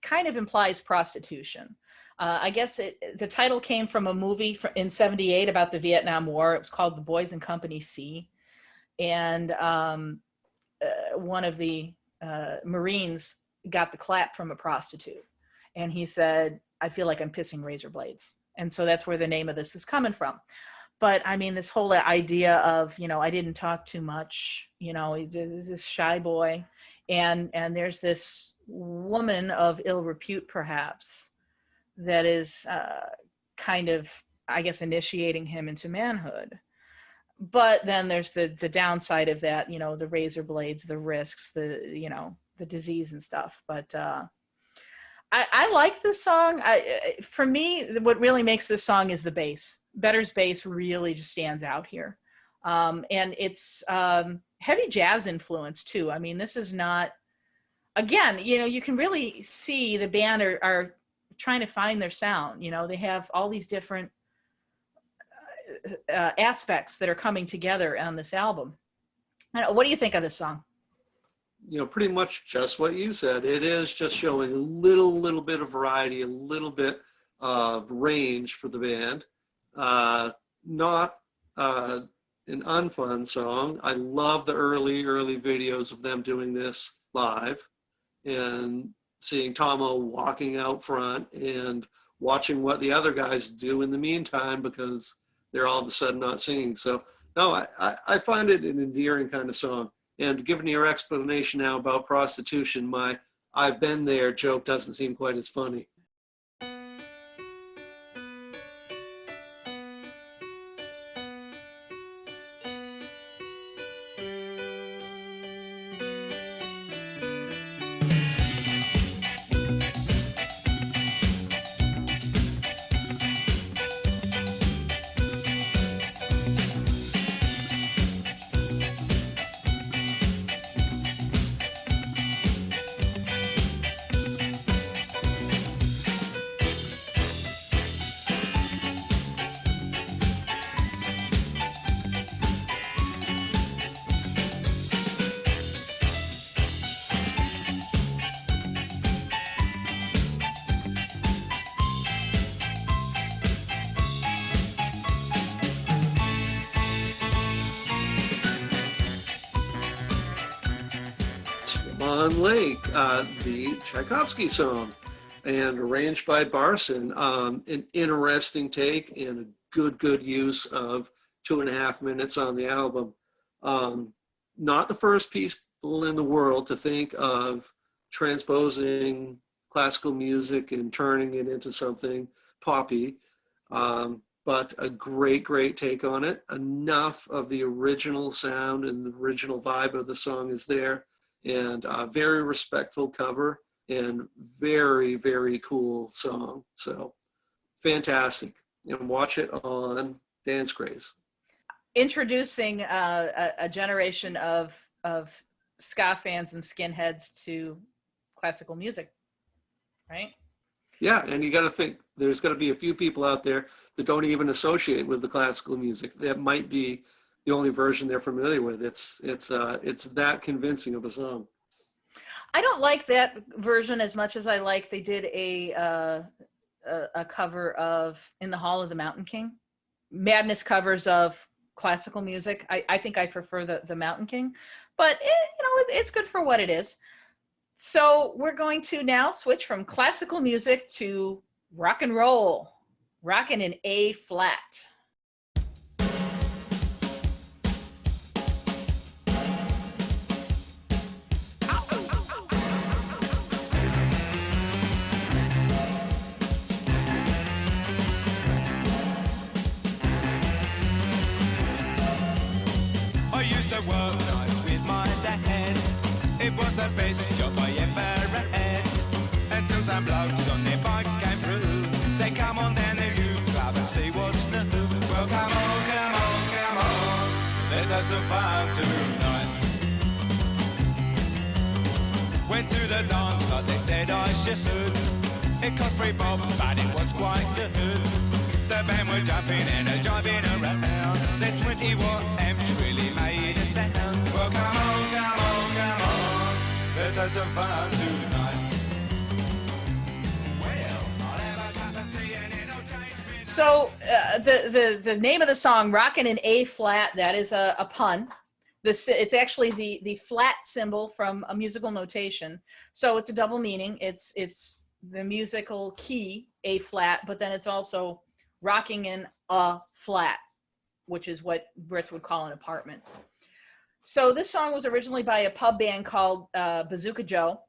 kind of implies prostitution. I guess the title came from a movie in '78 about the Vietnam War. It was called The Boys in Company C. And one of the Marines got the clap from a prostitute. And he said, I feel like I'm pissing razor blades. And so that's where the name of this is coming from. But I mean, this whole idea of, I didn't talk too much, he's this shy boy. And there's this woman of ill repute, perhaps, that is kind of, I guess, initiating him into manhood. But then there's the downside of that, the razor blades, the risks, the disease and stuff. But I like this song. For me, what really makes this song is the bass. Better's bass really just stands out here. And it's heavy jazz influence too. I mean, this is not, again, you can really see the band are trying to find their sound. They have all these different aspects that are coming together on this album. What do you think of this song? Pretty much just what you said. It is just showing a little bit of variety, a little bit of range for the band. Not an unfun song. I love the early videos of them doing this live and seeing Tomo walking out front and watching what the other guys do in the meantime because they're all of a sudden not singing. So no, I find it an endearing kind of song. And given your explanation now about prostitution, my I've been there joke doesn't seem quite as funny. Swan Lake, the Tchaikovsky song, and arranged by Barson. An interesting take and a good use of 2.5 minutes on the album. Not the first people in the world to think of transposing classical music and turning it into something poppy, but a great take on it. Enough of the original sound and the original vibe of the song is there, and a very respectful cover and very cool song. So fantastic, and watch it on Dance Craze. Introducing a generation of ska fans and skinheads to classical music, right? Yeah, and you got to think there's got to be a few people out there that don't even associate with the classical music. That might be the only version they're familiar with. It's that convincing of a song. I don't like that version as much as I like they did a cover of In the Hall of the Mountain King. Madness covers of classical music. I think I prefer the Mountain King, but it's good for what it is. So we're going to now switch from classical music to rock and roll, rockin' in A flat. I used to work nights with my dad. It was the best job I ever had. Until some blokes on their bikes came through. Say, come on down to youth club and see what's new. Well, come on. Let's have some fun tonight. Went to the dance like they said I should. It cost $3, but it was quite good. The band were jumping and jiving around. The 20-watt amps really made a sound. Well, come on. Let's have some fun tonight. Well, I'll have a cup of tea and it'll change me. So the name of the song, Rockin' in A flat, that is a pun. It's actually the flat symbol from a musical notation. So it's a double meaning. It's the musical key, A flat, but then it's also rocking in a flat, which is what Brits would call an apartment. So this song was originally by a pub band called Bazooka Joe.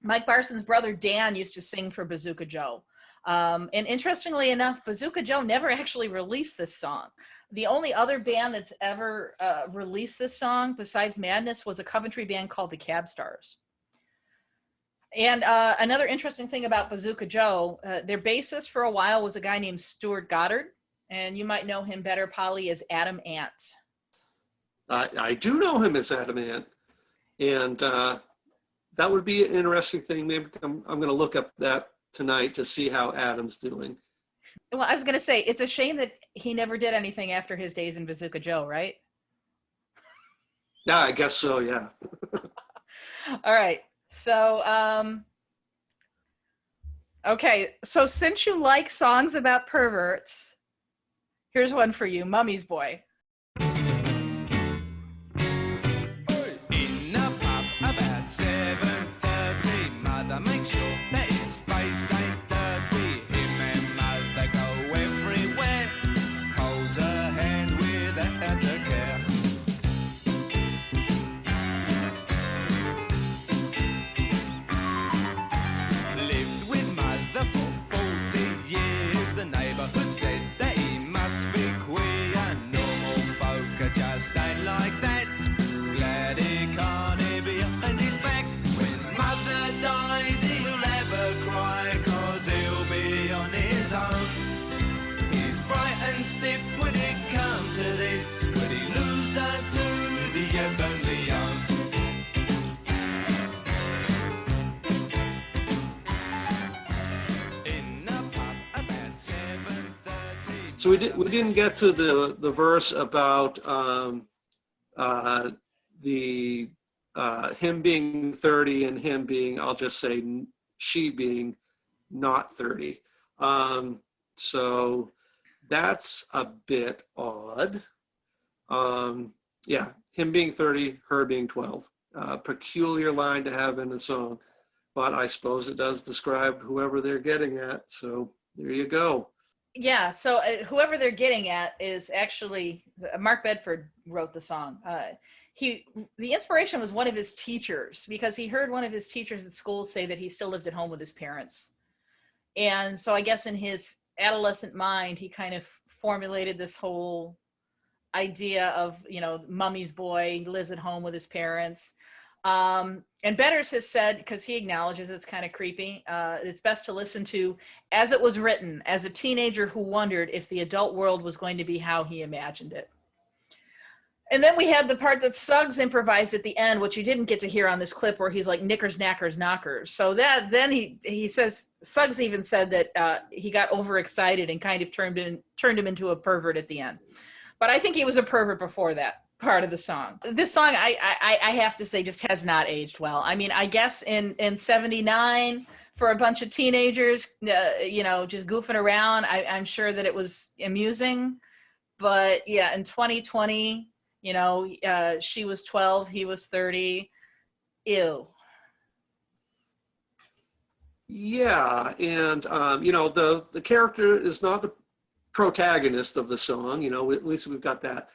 Mike Barson's brother Dan used to sing for Bazooka Joe. And interestingly enough, Bazooka Joe never actually released this song. The only other band that's ever released this song besides Madness was a Coventry band called the Cab Stars. And another interesting thing about Bazooka Joe, their bassist for a while was a guy named Stuart Goddard. And you might know him better, Polly, as Adam Ant. I do know him as Adam Ant, and that would be an interesting thing. Maybe I'm going to look up that tonight to see how Adam's doing. Well, I was going to say, it's a shame that he never did anything after his days in Bazooka Joe, right? Yeah, I guess so, yeah. All right. So Okay, so since you like songs about perverts, here's one for you, Mummy's Boy. In a pub about 7:30, mother makes sure that his face ain't dirty. Him and mother go everywhere, holds her hand without a care. Lived with mother for 40 years. The neighbourhood said that he must be queer. Normal folk are just ain't like that. Glad he can't hear behind his back. When mother dies, he'll never cry, 'cause he'll be on his own. He's bright and stiff when it comes to this. Would he lose her to the heavenly young? In a pub about 7:30. So we didn't get to the verse about the him being 30 and him being, I'll just say, she being not 30. So that's a bit odd. Yeah, him being 30, her being 12. Peculiar line to have in a song, but I suppose it does describe whoever they're getting at. So there you go. Yeah, so whoever they're getting at is actually Mark Bedford wrote the song. The inspiration was one of his teachers, because he heard one of his teachers at school say that he still lived at home with his parents. And so I guess in his adolescent mind, he kind of formulated this whole idea of, mummy's boy, he lives at home with his parents. And Betters has said, because he acknowledges it's kind of creepy, it's best to listen to as it was written, as a teenager who wondered if the adult world was going to be how he imagined it. And then we had the part that Suggs improvised at the end, which you didn't get to hear on this clip, where he's like, knickers, knackers, knockers. So then he says, Suggs even said that he got overexcited and kind of turned him into a pervert at the end. But I think he was a pervert before that part of the song. This song, I have to say, just has not aged well. I mean, I guess in 79, for a bunch of teenagers, just goofing around, I'm sure that it was amusing. But yeah, in 2020, she was 12, he was 30. Ew. Yeah, and the character is not the protagonist of the song. At least we've got that.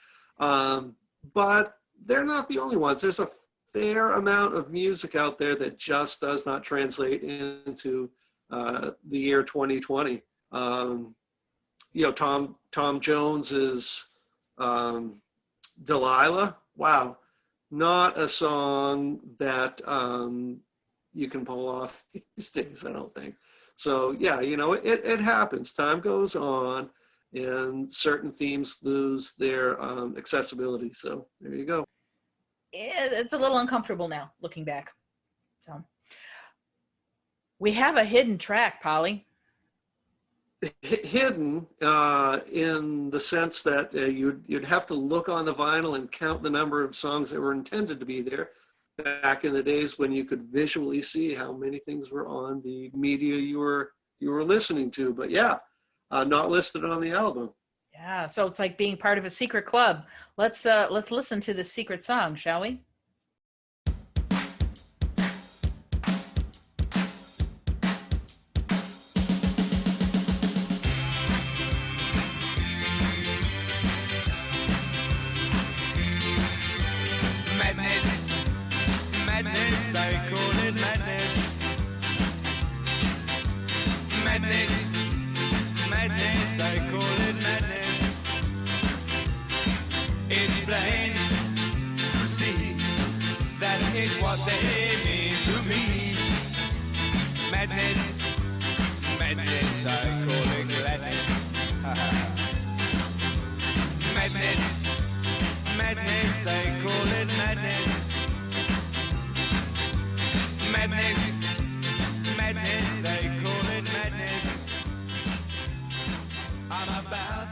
But they're not the only ones. There's a fair amount of music out there that just does not translate into the year 2020. Tom Jones is Delilah. Wow, not a song that you can pull off these days, I don't think. So yeah, it happens. Time goes on, and certain themes lose their accessibility. So there you go. It's a little uncomfortable now, looking back. So we have a hidden track, Polly. Hidden in the sense that you'd have to look on the vinyl and count the number of songs that were intended to be there. Back in the days when you could visually see how many things were on the media you were listening to. But yeah, not listed on the album. Yeah, so it's like being part of a secret club. Let's listen to this secret song, shall we? Madness, they call it madness. Madness, madness, they call it madness. It's plain to see that is what they mean to me. Madness, madness, I call it gladness. Madness, madness, they call it madness. Madness, madness, they call it madness. I'm about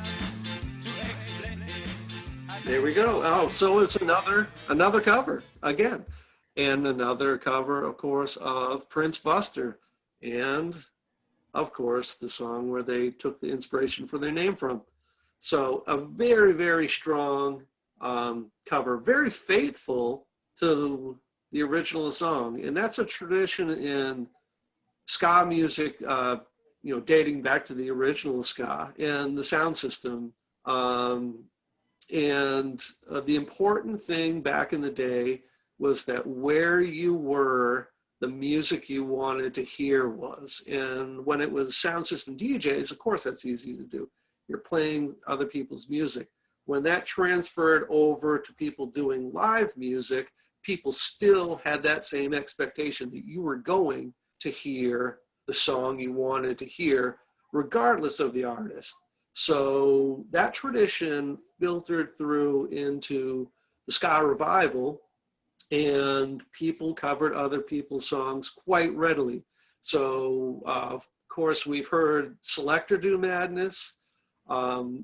to explain it. There we go. Oh, so it's another cover again, and another cover, of course, of Prince Buster, and of course, the song where they took the inspiration for their name from. So a very, very strong cover, very faithful to the original song. And that's a tradition in ska music, dating back to the original ska and the sound system. And the important thing back in the day was that where you were, the music you wanted to hear was. And when it was sound system DJs, of course, that's easy to do. You're playing other people's music. When that transferred over to people doing live music, people still had that same expectation that you were going to hear the song you wanted to hear, regardless of the artist. So that tradition filtered through into the ska revival, and people covered other people's songs quite readily. So, of course, we've heard Selector do Madness.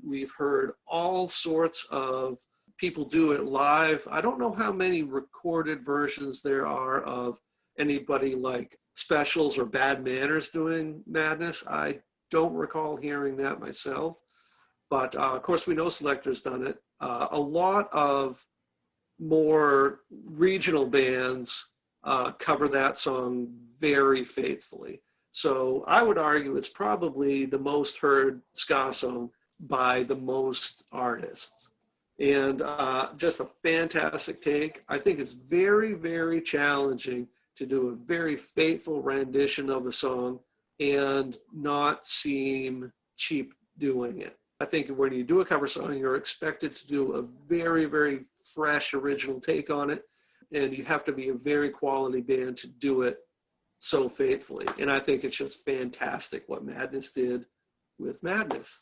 We've heard all sorts of people do it live. I don't know how many recorded versions there are of anybody like Specials or Bad Manners doing Madness. I don't recall hearing that myself. But of course, we know Selector's done it. A lot of more regional bands cover that song very faithfully. So I would argue it's probably the most heard ska song by the most artists. And just a fantastic take. I think it's very, very challenging to do a very faithful rendition of a song and not seem cheap doing it. I think when you do a cover song, you're expected to do a very, very fresh original take on it. And you have to be a very quality band to do it so faithfully. And I think it's just fantastic what Madness did with Madness.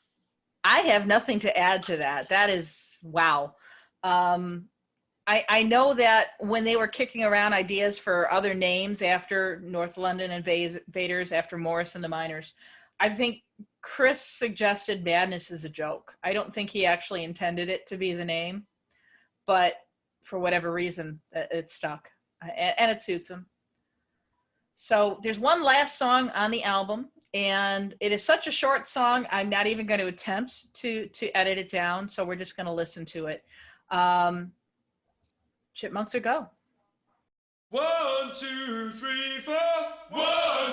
I have nothing to add to that. That is, wow. I know that when they were kicking around ideas for other names after North London Invaders, after Morris and the Miners, I think Chris suggested Madness as a joke. I don't think he actually intended it to be the name, but for whatever reason, it stuck, and it suits him. So there's one last song on the album, and it is such a short song, I'm not even going to attempt to edit it down, so we're just going to listen to it. Chipmunks or Go. 1, 2, 3, 4. 1,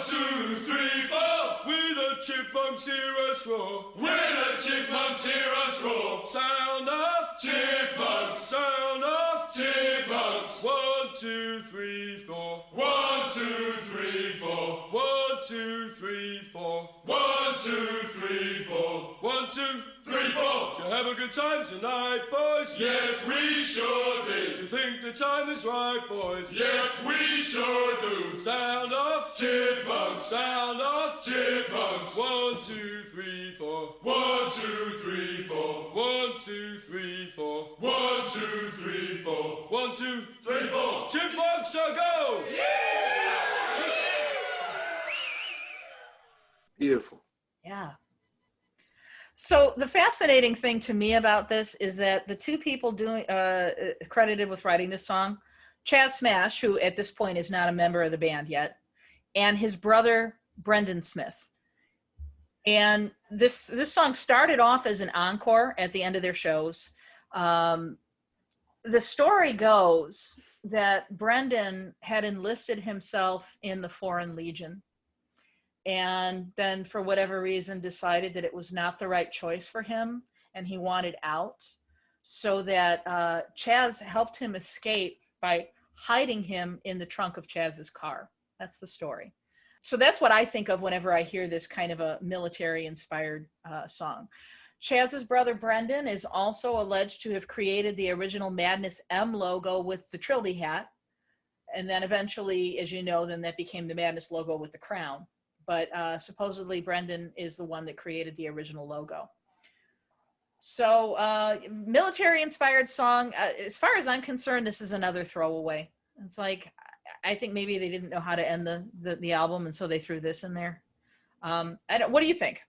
2, 3, 4. We're the chipmunks, hear us roar. We're the chipmunks, hear us roar. Sound off, chipmunks. Sound off, chipmunks. 1, 2, 3, 4. 1, 2, 3, 4. 1, 2, 3, 4. 1, 2, 3, 4. 1, 2, 3, 4. Did you have a good time tonight, boys? Yes, we sure did. Do you think the time is right, boys? Yep, we sure do. Sound off, chipmunks. Sound off, chipmunks. 1, 2, 3, 4. 1, 2, 3, 4. 1, 2, 3, 4. 1, 2, 3, 4. 1, 2, 3, 4. Chipmunks are go! Yeah! Beautiful. Yeah. So the fascinating thing to me about this is that the two people doing credited with writing this song, Chaz Smash, who at this point is not a member of the band yet, and his brother Brendan Smith. And this song started off as an encore at the end of their shows. The story goes that Brendan had enlisted himself in the Foreign Legion, and then for whatever reason decided that it was not the right choice for him and he wanted out, so that Chaz helped him escape by hiding him in the trunk of Chaz's car. That's the story. So that's what I think of whenever I hear this kind of a military inspired song. Chaz's brother Brendan is also alleged to have created the original Madness M logo with the Trilby hat. And then eventually, as you know, then that became the Madness logo with the crown. But supposedly Brendan is the one that created the original logo. So military-inspired song, as far as I'm concerned, this is another throwaway. It's like, I think maybe they didn't know how to end the album, and so they threw this in there. What do you think?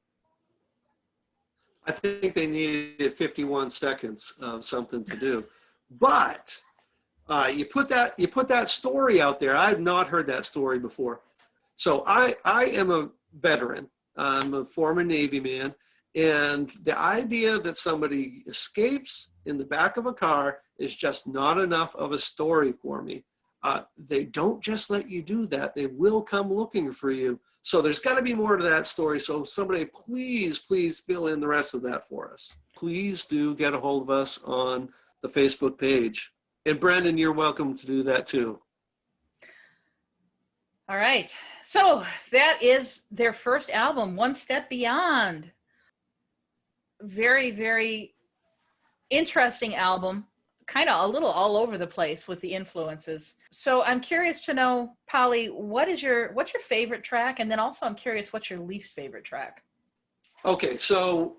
I think they needed 51 seconds of something to do. But you put that story out there. I've not heard that story before. So I am a veteran. I'm a former Navy man. And the idea that somebody escapes in the back of a car is just not enough of a story for me. They don't just let you do that. They will come looking for you. So there's got to be more to that story. So somebody, please fill in the rest of that for us. Please do get a hold of us on the Facebook page. And Brendan, you're welcome to do that too. All right. So that is their first album, One Step Beyond. Very, very interesting album. Kind of a little all over the place with the influences. So I'm curious to know, Polly, what's your favorite track? And then also I'm curious, what's your least favorite track? Okay, so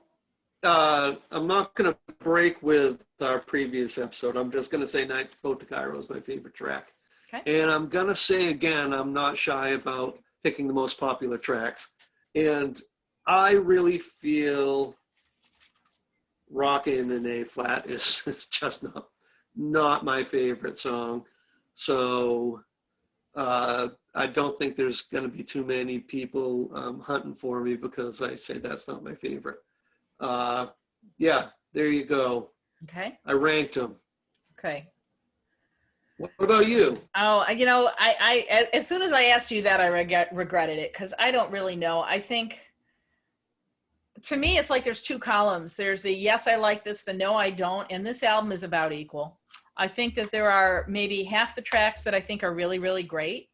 I'm not going to break with our previous episode. I'm just going to say Night Boat to Cairo is my favorite track. Okay. And I'm going to say again, I'm not shy about picking the most popular tracks. And I really feel Rockin' in A Flat is just not my favorite song. So I don't think there's going to be too many people hunting for me because I say that's not my favorite. Yeah, there you go. Okay. I ranked them. Okay. What about you? Oh, I as soon as I asked you that, I regretted it because I don't really know. I think, to me, it's like there's two columns. There's the yes, I like this, the no, I don't, and this album is about equal. I think that there are maybe half the tracks that I think are really, really great,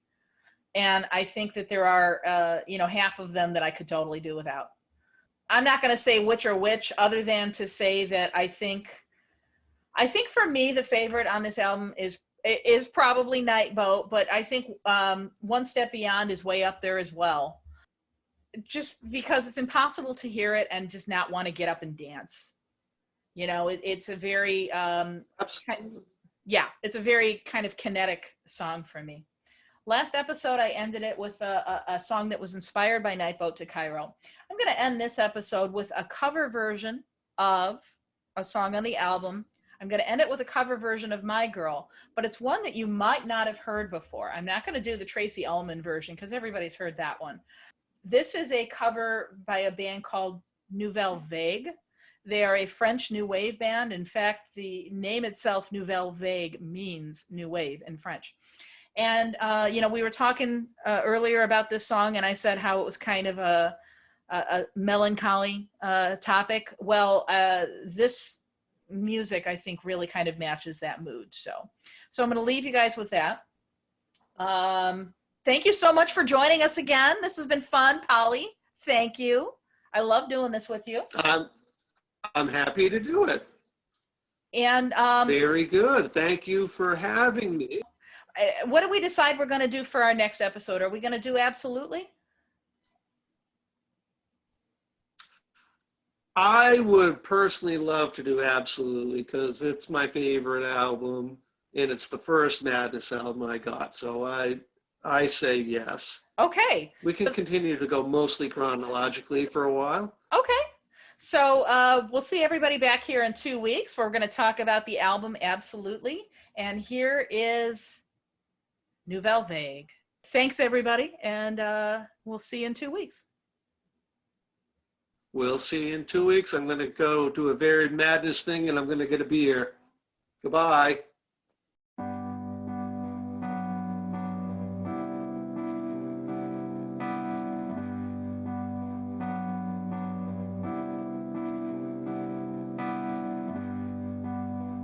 and I think that there are, half of them that I could totally do without. I'm not going to say which or which, other than to say that I think for me the favorite on this album is probably Night Boat, but I think One Step Beyond is way up there as well. Just because it's impossible to hear it and just not want to get up and dance. It's a very, it's a very kind of kinetic song for me. Last episode, I ended it with a song that was inspired by Night Boat to Cairo. I'm going to end this episode with a cover version of a song on the album. I'm going to end it with a cover version of My Girl, but it's one that you might not have heard before. I'm not going to do the Tracy Ullman version because everybody's heard that one. This is a cover by a band called Nouvelle Vague. They are a French new wave band. In fact, the name itself, Nouvelle Vague, means new wave in French. And, we were talking earlier about this song, and I said how it was kind of a melancholy topic. Well, this music, I think, really kind of matches that mood. So I'm going to leave you guys with that. Thank you so much for joining us again. This has been fun, Polly. Thank you. I love doing this with you. I'm happy to do it. And very good. Thank you for having me. What do we decide we're going to do for our next episode? Are we going to do Absolutely? I would personally love to do Absolutely because it's my favorite album and it's the first Madness album I got. So I say yes. Okay. We can continue to go mostly chronologically for a while. Okay. So we'll see everybody back here in 2 weeks. We're going to talk about the album Absolutely. And here is Nouvelle Vague. Thanks, everybody. And we'll see you in 2 weeks. We'll see you in 2 weeks. I'm going to go do a very Madness thing and I'm going to get a beer. Goodbye.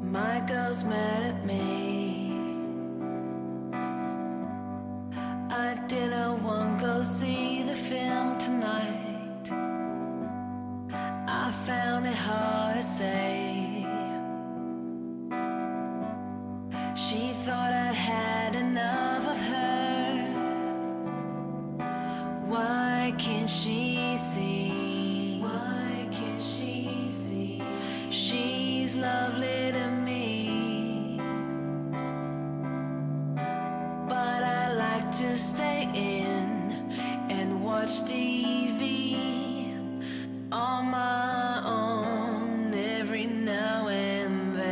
My girl's mad at me. I didn't want to go see the film tonight. I found it hard to say. She thought I'd had enough of her. Why can't she see? Why can't she see? She's lovely to me, but I like to stay in and watch TV on my own every now and then.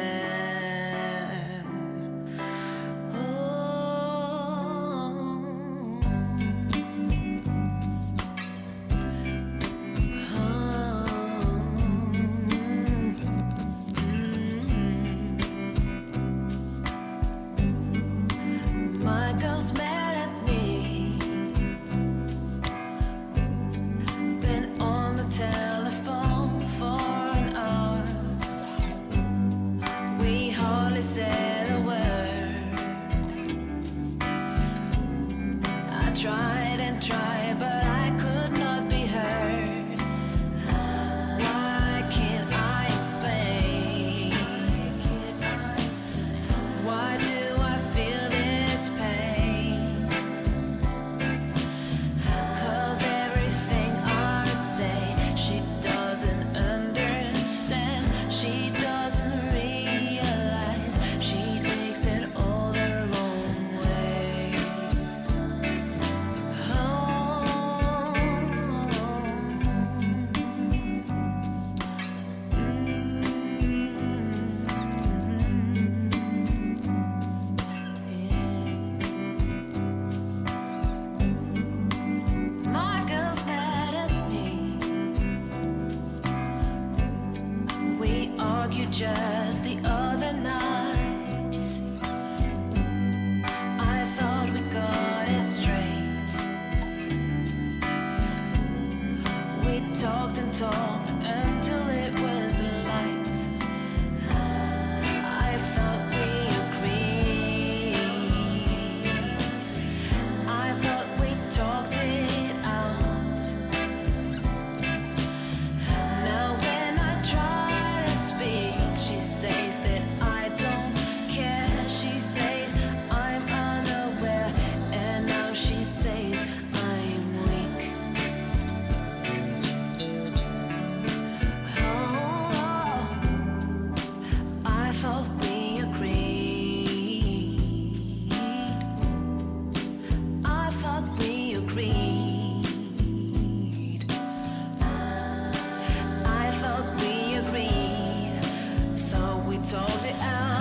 girl's mad at me. Been on the telephone for an hour. We hardly said a word. I tried and tried, but I could not be heard. Why can't I explain? Why do I feel this pain? 'Cause everything I say, she doesn't understand. She doesn't realize. She takes it all the wrong way. My girl's mad at me. We argued just the other night. You see, I thought we got it straight. We talked and talked until it was light. I thought we agreed. I thought we talked it out. Now when I try to speak, she says that I don't care. She says I'm unaware, and now she says I'm weak. Oh, I thought we agreed. I thought we agreed. I thought we agreed. Thought we told it out.